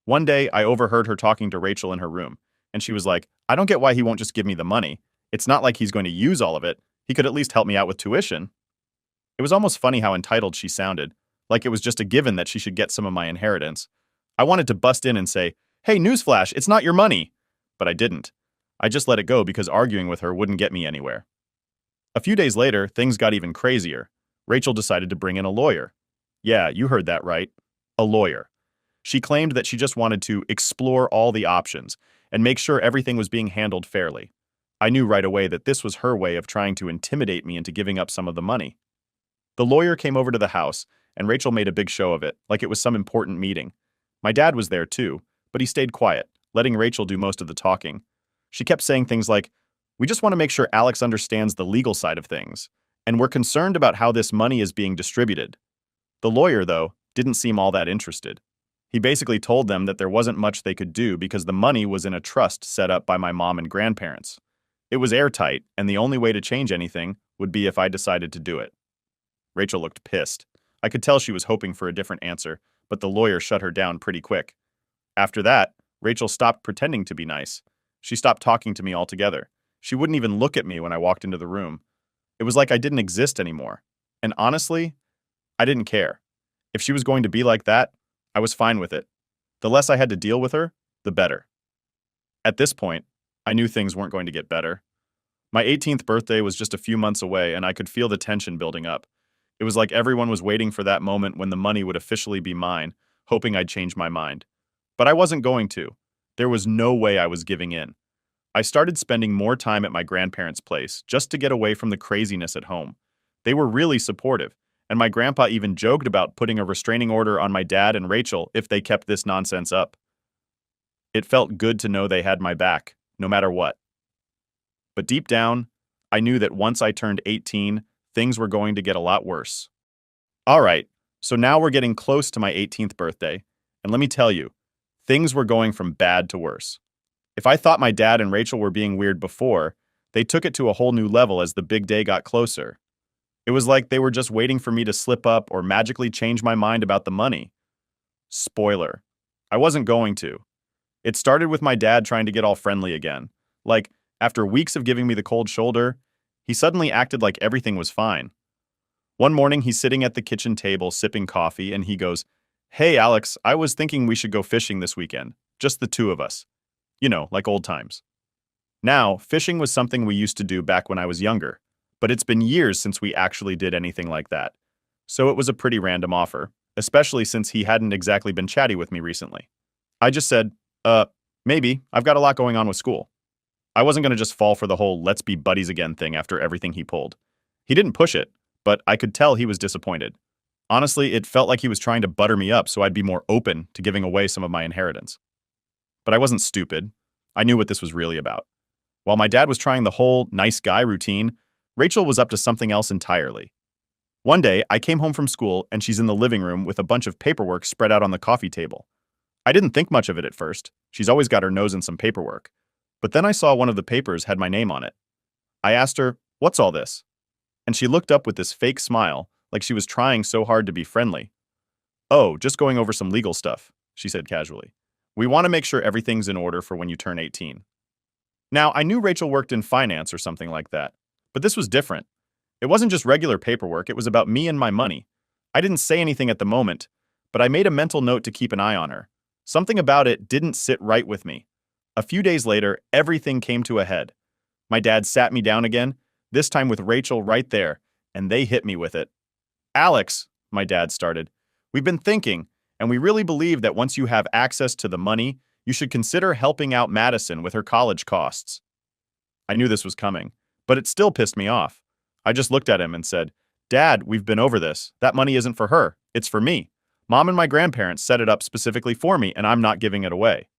One day, I overheard her talking to Rachel in her room, and she was like, "I don't get why he won't just give me the money. It's not like he's going to use all of it. He could at least help me out with tuition." It was almost funny how entitled she sounded, like it was just a given that she should get some of my inheritance. I wanted to bust in and say, "Hey, newsflash, it's not your money." But I didn't. I just let it go because arguing with her wouldn't get me anywhere. A few days later, things got even crazier. Rachel decided to bring in a lawyer. Yeah, you heard that right. A lawyer. She claimed that she just wanted to explore all the options and make sure everything was being handled fairly. I knew right away that this was her way of trying to intimidate me into giving up some of the money. The lawyer came over to the house, and Rachel made a big show of it, like it was some important meeting. My dad was there too, but he stayed quiet, letting Rachel do most of the talking. She kept saying things like, "We just want to make sure Alex understands the legal side of things, and we're concerned about how this money is being distributed." The lawyer, though, didn't seem all that interested. He basically told them that there wasn't much they could do because the money was in a trust set up by my mom and grandparents. It was airtight, and the only way to change anything would be if I decided to do it. Rachel looked pissed. I could tell she was hoping for a different answer, but the lawyer shut her down pretty quick. After that, Rachel stopped pretending to be nice. She stopped talking to me altogether. She wouldn't even look at me when I walked into the room. It was like I didn't exist anymore. And honestly, I didn't care. If she was going to be like that, I was fine with it. The less I had to deal with her, the better. At this point, I knew things weren't going to get better. My 18th birthday was just a few months away, and I could feel the tension building up. It was like everyone was waiting for that moment when the money would officially be mine, hoping I'd change my mind. But I wasn't going to. There was no way I was giving in. I started spending more time at my grandparents' place just to get away from the craziness at home. They were really supportive, and my grandpa even joked about putting a restraining order on my dad and Rachel if they kept this nonsense up. It felt good to know they had my back, no matter what. But deep down, I knew that once I turned 18, things were going to get a lot worse. All right, so now we're getting close to my 18th birthday, and let me tell you, things were going from bad to worse. If I thought my dad and Rachel were being weird before, they took it to a whole new level as the big day got closer. It was like they were just waiting for me to slip up or magically change my mind about the money. Spoiler. I wasn't going to. It started with my dad trying to get all friendly again. Like, after weeks of giving me the cold shoulder, he suddenly acted like everything was fine. One morning, he's sitting at the kitchen table sipping coffee, and he goes, Hey, Alex, I was thinking we should go fishing this weekend. Just the two of us. You know, like old times. Now, fishing was something we used to do back when I was younger, but it's been years since we actually did anything like that. So it was a pretty random offer, especially since he hadn't exactly been chatty with me recently. I just said, uh, maybe. I've got a lot going on with school. I wasn't going to just fall for the whole let's be buddies again thing after everything he pulled. He didn't push it, but I could tell he was disappointed. Honestly, it felt like he was trying to butter me up so I'd be more open to giving away some of my inheritance. But I wasn't stupid. I knew what this was really about. While my dad was trying the whole nice guy routine, Rachel was up to something else entirely. One day, I came home from school and she's in the living room with a bunch of paperwork spread out on the coffee table. I didn't think much of it at first. She's always got her nose in some paperwork. But then I saw one of the papers had my name on it. I asked her, "What's all this?" And she looked up with this fake smile, like she was trying so hard to be friendly. "Oh, just going over some legal stuff," she said casually. "We want to make sure everything's in order for when you turn 18. Now, I knew Rachel worked in finance or something like that, but this was different. It wasn't just regular paperwork, it was about me and my money. I didn't say anything at the moment, but I made a mental note to keep an eye on her. Something about it didn't sit right with me. A few days later, everything came to a head. My dad sat me down again, this time with Rachel right there, and they hit me with it. "Alex," my dad started, "we've been thinking, and we really believe that once you have access to the money, you should consider helping out Madison with her college costs." I knew this was coming, but it still pissed me off. I just looked at him and said, "Dad, we've been over this. That money isn't for her. It's for me. Mom and my grandparents set it up specifically for me, and I'm not giving it away."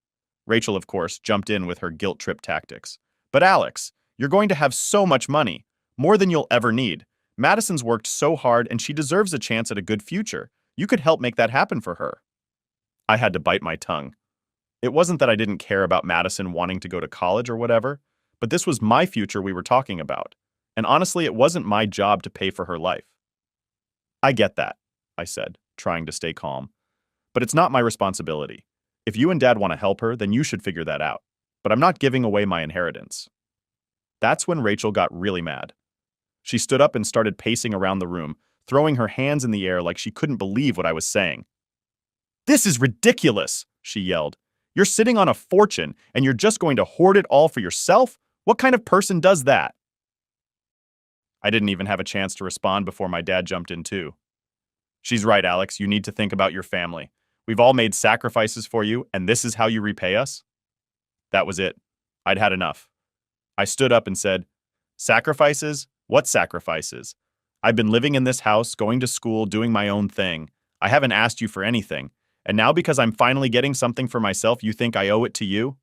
Rachel, of course, jumped in with her guilt trip tactics. "But Alex, you're going to have so much money. More than you'll ever need. Madison's worked so hard and she deserves a chance at a good future. You could help make that happen for her." I had to bite my tongue. It wasn't that I didn't care about Madison wanting to go to college or whatever, but this was my future we were talking about. And honestly, it wasn't my job to pay for her life. "I get that," I said, trying to stay calm. "But it's not my responsibility. If you and Dad want to help her, then you should figure that out. But I'm not giving away my inheritance." That's when Rachel got really mad. She stood up and started pacing around the room, throwing her hands in the air like she couldn't believe what I was saying. "This is ridiculous," she yelled. "You're sitting on a fortune, and you're just going to hoard it all for yourself? What kind of person does that?" I didn't even have a chance to respond before my dad jumped in too. "She's right, Alex. You need to think about your family. We've all made sacrifices for you, and this is how you repay us?" That was it. I'd had enough. I stood up and said, "Sacrifices? What sacrifices? I've been living in this house, going to school, doing my own thing. I haven't asked you for anything. And now because I'm finally getting something for myself, you think I owe it to you?"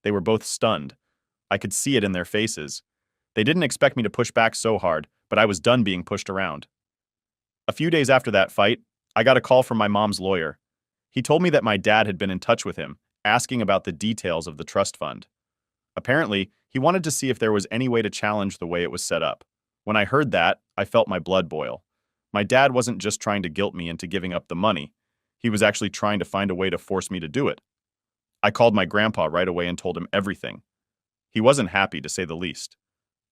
They were both stunned. I could see it in their faces. They didn't expect me to push back so hard, but I was done being pushed around. A few days after that fight, I got a call from my mom's lawyer. He told me that my dad had been in touch with him, asking about the details of the trust fund. Apparently, he wanted to see if there was any way to challenge the way it was set up. When I heard that, I felt my blood boil. My dad wasn't just trying to guilt me into giving up the money. He was actually trying to find a way to force me to do it. I called my grandpa right away and told him everything. He wasn't happy, to say the least.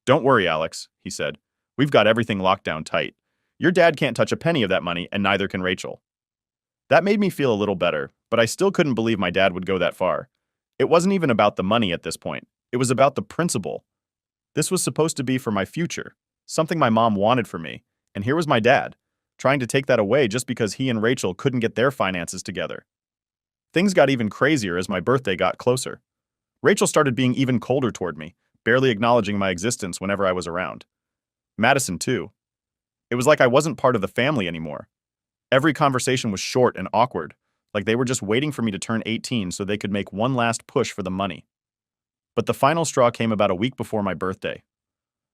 "Don't worry, Alex," he said. "We've got everything locked down tight. Your dad can't touch a penny of that money, and neither can Rachel." That made me feel a little better, but I still couldn't believe my dad would go that far. It wasn't even about the money at this point. It was about the principle. This was supposed to be for my future, something my mom wanted for me, and here was my dad, trying to take that away just because he and Rachel couldn't get their finances together. Things got even crazier as my birthday got closer. Rachel started being even colder toward me, barely acknowledging my existence whenever I was around. Madison, too. It was like I wasn't part of the family anymore. Every conversation was short and awkward, like they were just waiting for me to turn 18 so they could make one last push for the money. But the final straw came about a week before my birthday.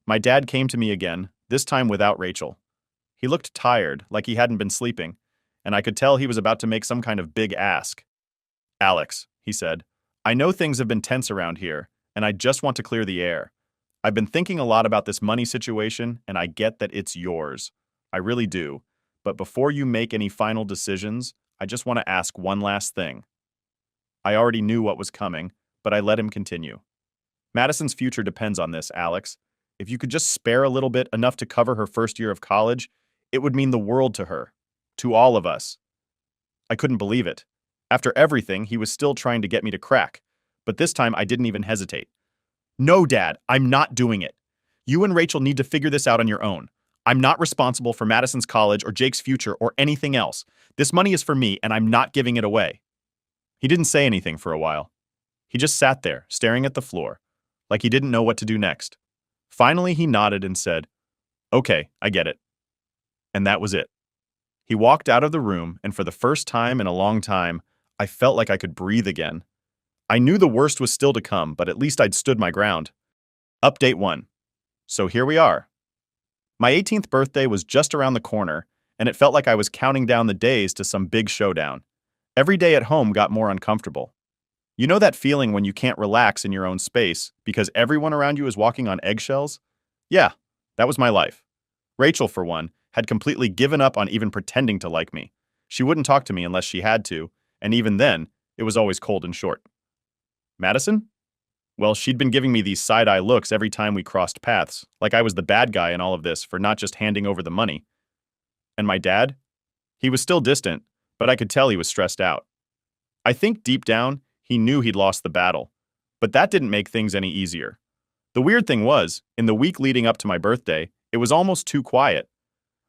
My dad came to me again, this time without Rachel. He looked tired, like he hadn't been sleeping, and I could tell he was about to make some kind of big ask. "Alex," he said, "I know things have been tense around here, and I just want to clear the air. I've been thinking a lot about this money situation, and I get that it's yours. I really do. But before you make any final decisions, I just want to ask one last thing." I already knew what was coming, but I let him continue. "Madison's future depends on this, Alex. If you could just spare a little bit, enough to cover her first year of college, it would mean the world to her. To all of us." I couldn't believe it. After everything, he was still trying to get me to crack. But this time, I didn't even hesitate. No, Dad, I'm not doing it. You and Rachel need to figure this out on your own. I'm not responsible for Madison's college or Jake's future or anything else. This money is for me, and I'm not giving it away. He didn't say anything for a while. He just sat there, staring at the floor, like he didn't know what to do next. Finally, he nodded and said, "Okay, I get it." And that was it. He walked out of the room, and for the first time in a long time, I felt like I could breathe again. I knew the worst was still to come, but at least I'd stood my ground. Update 1. So here we are. My 18th birthday was just around the corner, and it felt like I was counting down the days to some big showdown. Every day at home got more uncomfortable. You know that feeling when you can't relax in your own space because everyone around you is walking on eggshells? Yeah, that was my life. Rachel, for one, had completely given up on even pretending to like me. She wouldn't talk to me unless she had to, and even then, it was always cold and short. Madison? Well, she'd been giving me these side-eye looks every time we crossed paths, like I was the bad guy in all of this for not just handing over the money. And my dad? He was still distant, but I could tell he was stressed out. I think deep down, he knew he'd lost the battle, but that didn't make things any easier. The weird thing was, in the week leading up to my birthday, it was almost too quiet.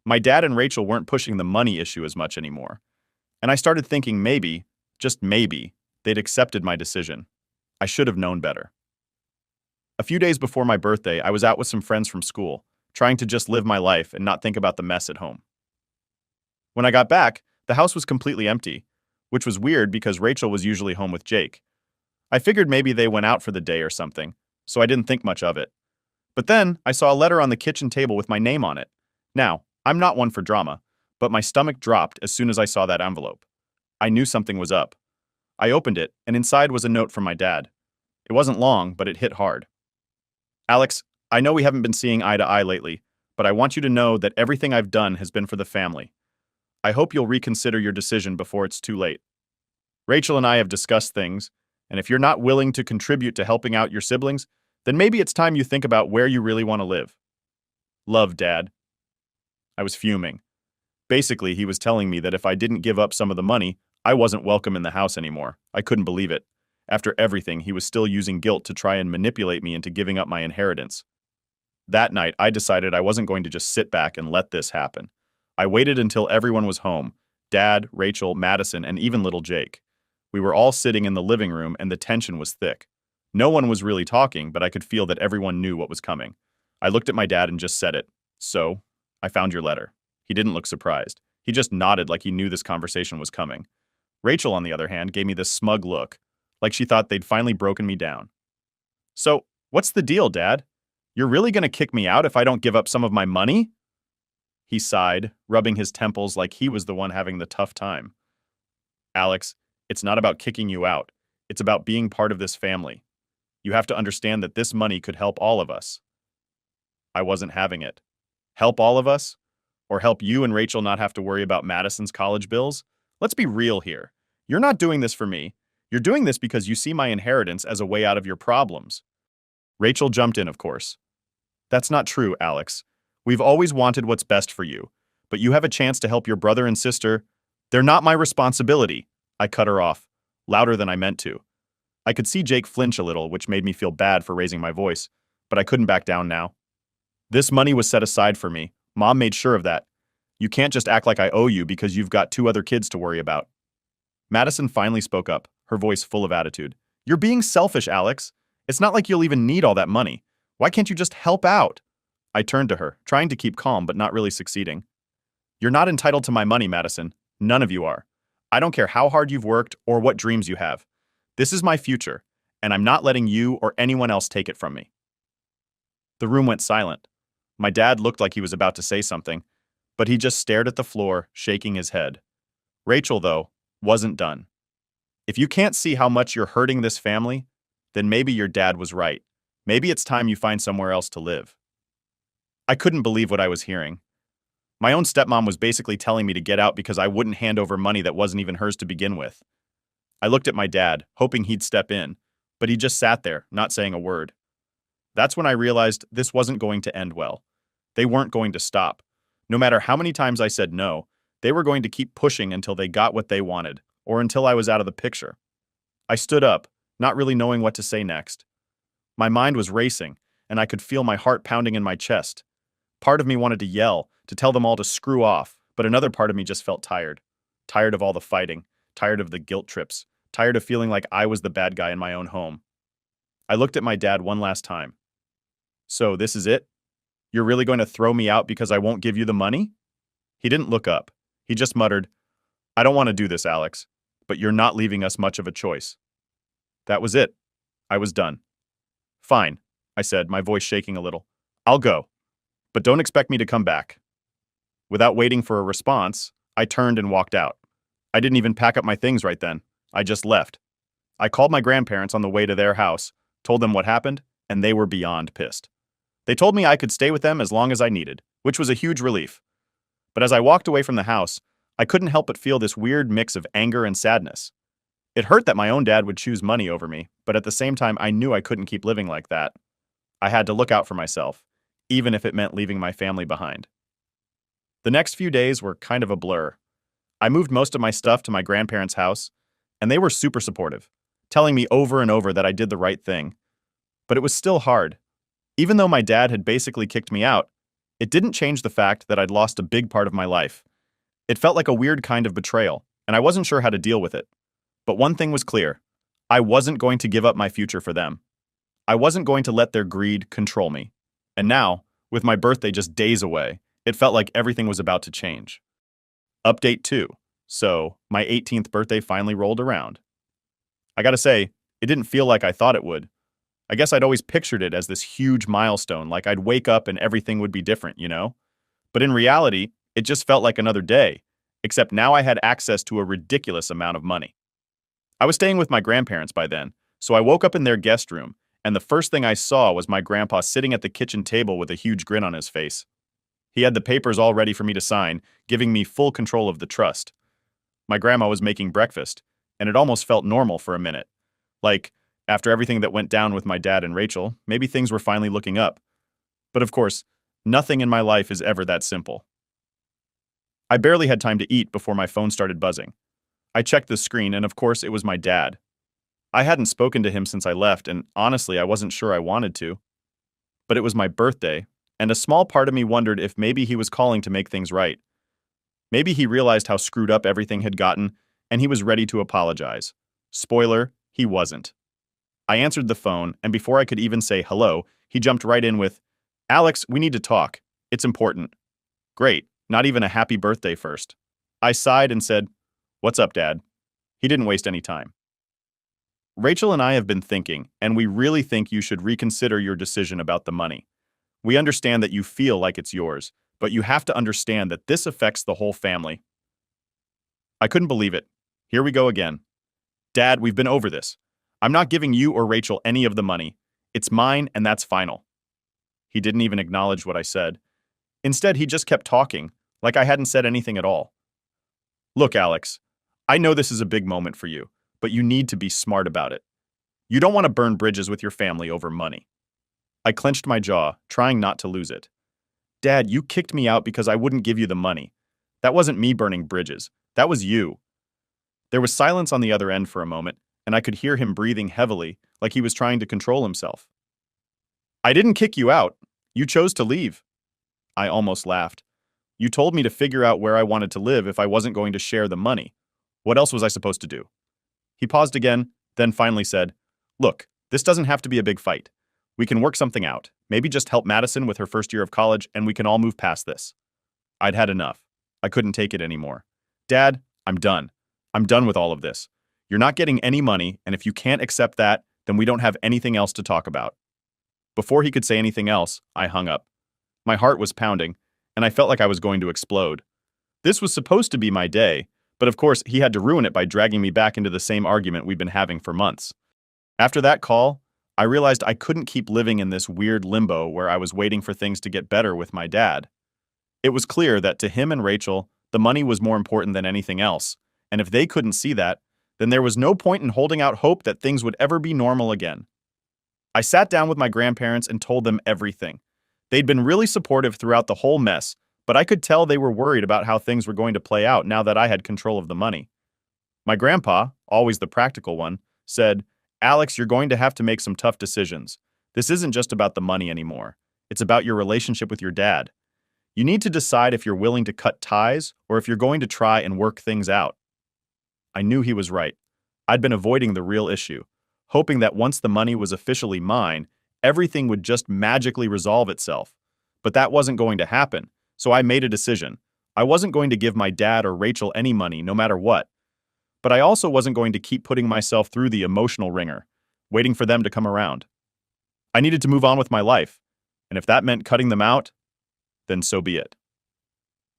My dad and Rachel weren't pushing the money issue as much anymore. And I started thinking maybe, just maybe, they'd accepted my decision. I should have known better. A few days before my birthday, I was out with some friends from school, trying to just live my life and not think about the mess at home. When I got back, the house was completely empty, which was weird because Rachel was usually home with Jake. I figured maybe they went out for the day or something, so I didn't think much of it. But then, I saw a letter on the kitchen table with my name on it. Now, I'm not one for drama, but my stomach dropped as soon as I saw that envelope. I knew something was up. I opened it, and inside was a note from my dad. It wasn't long, but it hit hard. "Alex, I know we haven't been seeing eye to eye lately, but I want you to know that everything I've done has been for the family. I hope you'll reconsider your decision before it's too late. Rachel and I have discussed things, and if you're not willing to contribute to helping out your siblings, then maybe it's time you think about where you really want to live. Love, Dad." I was fuming. Basically, he was telling me that if I didn't give up some of the money, I wasn't welcome in the house anymore. I couldn't believe it. After everything, he was still using guilt to try and manipulate me into giving up my inheritance. That night, I decided I wasn't going to just sit back and let this happen. I waited until everyone was home: Dad, Rachel, Madison, and even little Jake. We were all sitting in the living room, and the tension was thick. No one was really talking, but I could feel that everyone knew what was coming. I looked at my dad and just said it. "So, I found your letter." He didn't look surprised. He just nodded like he knew this conversation was coming. Rachel, on the other hand, gave me this smug look, like she thought they'd finally broken me down. "So, what's the deal, Dad? You're really going to kick me out if I don't give up some of my money?" He sighed, rubbing his temples like he was the one having the tough time. "Alex, it's not about kicking you out. It's about being part of this family. You have to understand that this money could help all of us." I wasn't having it. Help all of us? Or help you and Rachel not have to worry about Madison's college bills? Let's be real here. You're not doing this for me. You're doing this because you see my inheritance as a way out of your problems. Rachel jumped in, of course. "That's not true, Alex. We've always wanted what's best for you, but you have a chance to help your brother and sister." "They're not my responsibility." I cut her off, louder than I meant to. I could see Jake flinch a little, which made me feel bad for raising my voice, but I couldn't back down now. "This money was set aside for me. Mom made sure of that. You can't just act like I owe you because you've got 2 other kids to worry about." Madison finally spoke up, her voice full of attitude. "You're being selfish, Alex. It's not like you'll even need all that money. Why can't you just help out?" I turned to her, trying to keep calm but not really succeeding. "You're not entitled to my money, Madison. None of you are. I don't care how hard you've worked or what dreams you have. This is my future, and I'm not letting you or anyone else take it from me." The room went silent. My dad looked like he was about to say something, but he just stared at the floor, shaking his head. Rachel, though, wasn't done. "If you can't see how much you're hurting this family, then maybe your dad was right. Maybe it's time you find somewhere else to live." I couldn't believe what I was hearing. My own stepmom was basically telling me to get out because I wouldn't hand over money that wasn't even hers to begin with. I looked at my dad, hoping he'd step in, but he just sat there, not saying a word. That's when I realized this wasn't going to end well. They weren't going to stop. No matter how many times I said no, They were going to keep pushing until they got what they wanted, or until I was out of the picture. I stood up, not really knowing what to say next. My mind was racing, and I could feel my heart pounding in my chest. Part of me wanted to yell, to tell them all to screw off, but another part of me just felt tired. Tired of all the fighting, tired of the guilt trips, tired of feeling like I was the bad guy in my own home. I looked at my dad one last time. So, this is it? You're really going to throw me out because I won't give you the money? He didn't look up. He just muttered, I don't want to do this, Alex, but you're not leaving us much of a choice. That was it. I was done. Fine, I said, my voice shaking a little. I'll go. But don't expect me to come back. Without waiting for a response, I turned and walked out. I didn't even pack up my things right then. I just left. I called my grandparents on the way to their house, told them what happened, and they were beyond pissed. They told me I could stay with them as long as I needed, which was a huge relief. But as I walked away from the house, I couldn't help but feel this weird mix of anger and sadness. It hurt that my own dad would choose money over me, but at the same time I knew I couldn't keep living like that. I had to look out for myself, even if it meant leaving my family behind. The next few days were kind of a blur. I moved most of my stuff to my grandparents' house, and they were super supportive, telling me over and over that I did the right thing. But it was still hard. Even though my dad had basically kicked me out, it didn't change the fact that I'd lost a big part of my life. It felt like a weird kind of betrayal, and I wasn't sure how to deal with it. But one thing was clear. I wasn't going to give up my future for them. I wasn't going to let their greed control me. And now, with my birthday just days away, it felt like everything was about to change. Update 2. So, my 18th birthday finally rolled around. I gotta say, it didn't feel like I thought it would. I guess I'd always pictured it as this huge milestone, like I'd wake up and everything would be different, you know? But in reality, it just felt like another day, except now I had access to a ridiculous amount of money. I was staying with my grandparents by then, so I woke up in their guest room, and the first thing I saw was my grandpa sitting at the kitchen table with a huge grin on his face. He had the papers all ready for me to sign, giving me full control of the trust. My grandma was making breakfast, and it almost felt normal for a minute. Like, after everything that went down with my dad and Rachel, maybe things were finally looking up. But of course, nothing in my life is ever that simple. I barely had time to eat before my phone started buzzing. I checked the screen, and of course, it was my dad. I hadn't spoken to him since I left, and honestly, I wasn't sure I wanted to. But it was my birthday, and a small part of me wondered if maybe he was calling to make things right. Maybe he realized how screwed up everything had gotten, and he was ready to apologize. Spoiler, he wasn't. I answered the phone, and before I could even say hello, he jumped right in with, Alex, we need to talk. It's important. Great, not even a happy birthday first. I sighed and said, What's up, Dad? He didn't waste any time. Rachel and I have been thinking, and we really think you should reconsider your decision about the money. We understand that you feel like it's yours, but you have to understand that this affects the whole family. I couldn't believe it. Here we go again. Dad, we've been over this. I'm not giving you or Rachel any of the money. It's mine, and that's final. He didn't even acknowledge what I said. Instead, he just kept talking, like I hadn't said anything at all. Look, Alex, I know this is a big moment for you, but you need to be smart about it. You don't want to burn bridges with your family over money. I clenched my jaw, trying not to lose it. Dad, you kicked me out because I wouldn't give you the money. That wasn't me burning bridges. That was you. There was silence on the other end for a moment, and I could hear him breathing heavily, like he was trying to control himself. I didn't kick you out. You chose to leave. I almost laughed. You told me to figure out where I wanted to live if I wasn't going to share the money. What else was I supposed to do? He paused again, then finally said, Look, this doesn't have to be a big fight. We can work something out. Maybe just help Madison with her first year of college, and we can all move past this. I'd had enough. I couldn't take it anymore. Dad, I'm done. I'm done with all of this. You're not getting any money, and if you can't accept that, then we don't have anything else to talk about. Before he could say anything else, I hung up. My heart was pounding, and I felt like I was going to explode. This was supposed to be my day, but of course he had to ruin it by dragging me back into the same argument we'd been having for months. After that call, I realized I couldn't keep living in this weird limbo where I was waiting for things to get better with my dad. It was clear that to him and Rachel, the money was more important than anything else, and if they couldn't see that, then there was no point in holding out hope that things would ever be normal again. I sat down with my grandparents and told them everything. They'd been really supportive throughout the whole mess, but I could tell they were worried about how things were going to play out now that I had control of the money. My grandpa, always the practical one, said, "Alex, you're going to have to make some tough decisions. This isn't just about the money anymore. It's about your relationship with your dad. You need to decide if you're willing to cut ties or if you're going to try and work things out." I knew he was right. I'd been avoiding the real issue, hoping that once the money was officially mine, everything would just magically resolve itself. But that wasn't going to happen, so I made a decision. I wasn't going to give my dad or Rachel any money, no matter what. But I also wasn't going to keep putting myself through the emotional ringer, waiting for them to come around. I needed to move on with my life, and if that meant cutting them out, then so be it.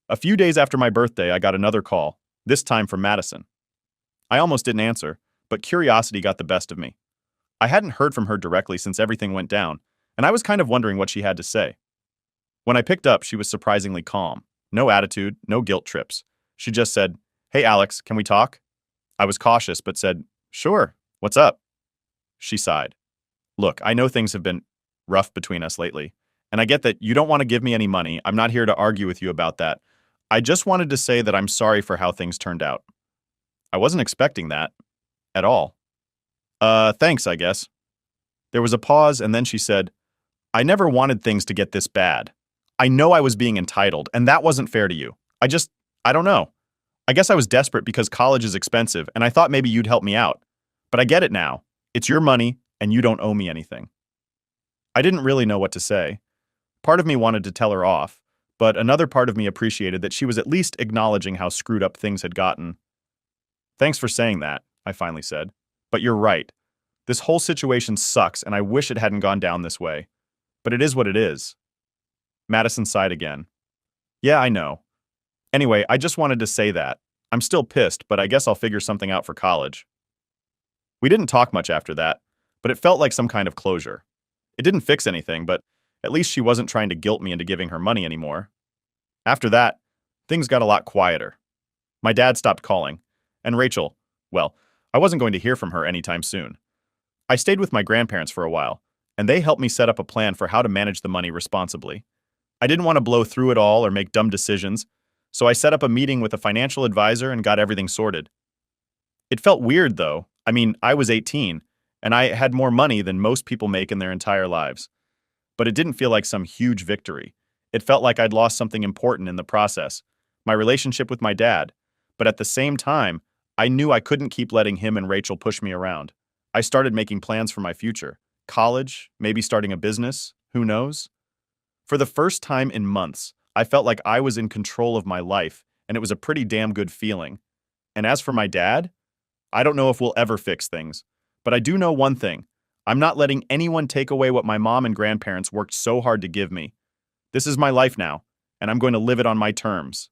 A few days after my birthday, I got another call, this time from Madison. I almost didn't answer, but curiosity got the best of me. I hadn't heard from her directly since everything went down, and I was kind of wondering what she had to say. When I picked up, she was surprisingly calm. No attitude, no guilt trips. She just said, "Hey Alex, can we talk?" I was cautious, but said, "Sure, what's up?" She sighed. "Look, I know things have been rough between us lately, and I get that you don't want to give me any money. I'm not here to argue with you about that. I just wanted to say that I'm sorry for how things turned out." I wasn't expecting that. At all. Thanks, I guess. There was a pause, and then she said, "I never wanted things to get this bad. I know I was being entitled, and that wasn't fair to you. I don't know. I guess I was desperate because college is expensive, and I thought maybe you'd help me out. But I get it now. It's your money, and you don't owe me anything." I didn't really know what to say. Part of me wanted to tell her off, but another part of me appreciated that she was at least acknowledging how screwed up things had gotten. "Thanks for saying that," I finally said. "But you're right. This whole situation sucks, and I wish it hadn't gone down this way. But it is what it is." Madison sighed again. "Yeah, I know. Anyway, I just wanted to say that. I'm still pissed, but I guess I'll figure something out for college." We didn't talk much after that, but it felt like some kind of closure. It didn't fix anything, but at least she wasn't trying to guilt me into giving her money anymore. After that, things got a lot quieter. My dad stopped calling, and Rachel, well, I wasn't going to hear from her anytime soon. I stayed with my grandparents for a while, and they helped me set up a plan for how to manage the money responsibly. I didn't want to blow through it all or make dumb decisions, so I set up a meeting with a financial advisor and got everything sorted. It felt weird, though. I mean, I was 18, and I had more money than most people make in their entire lives. But it didn't feel like some huge victory. It felt like I'd lost something important in the process, my relationship with my dad. But at the same time, I knew I couldn't keep letting him and Rachel push me around. I started making plans for my future. College, maybe starting a business, who knows? For the first time in months, I felt like I was in control of my life, and it was a pretty damn good feeling. And as for my dad, I don't know if we'll ever fix things, but I do know one thing. I'm not letting anyone take away what my mom and grandparents worked so hard to give me. This is my life now, and I'm going to live it on my terms.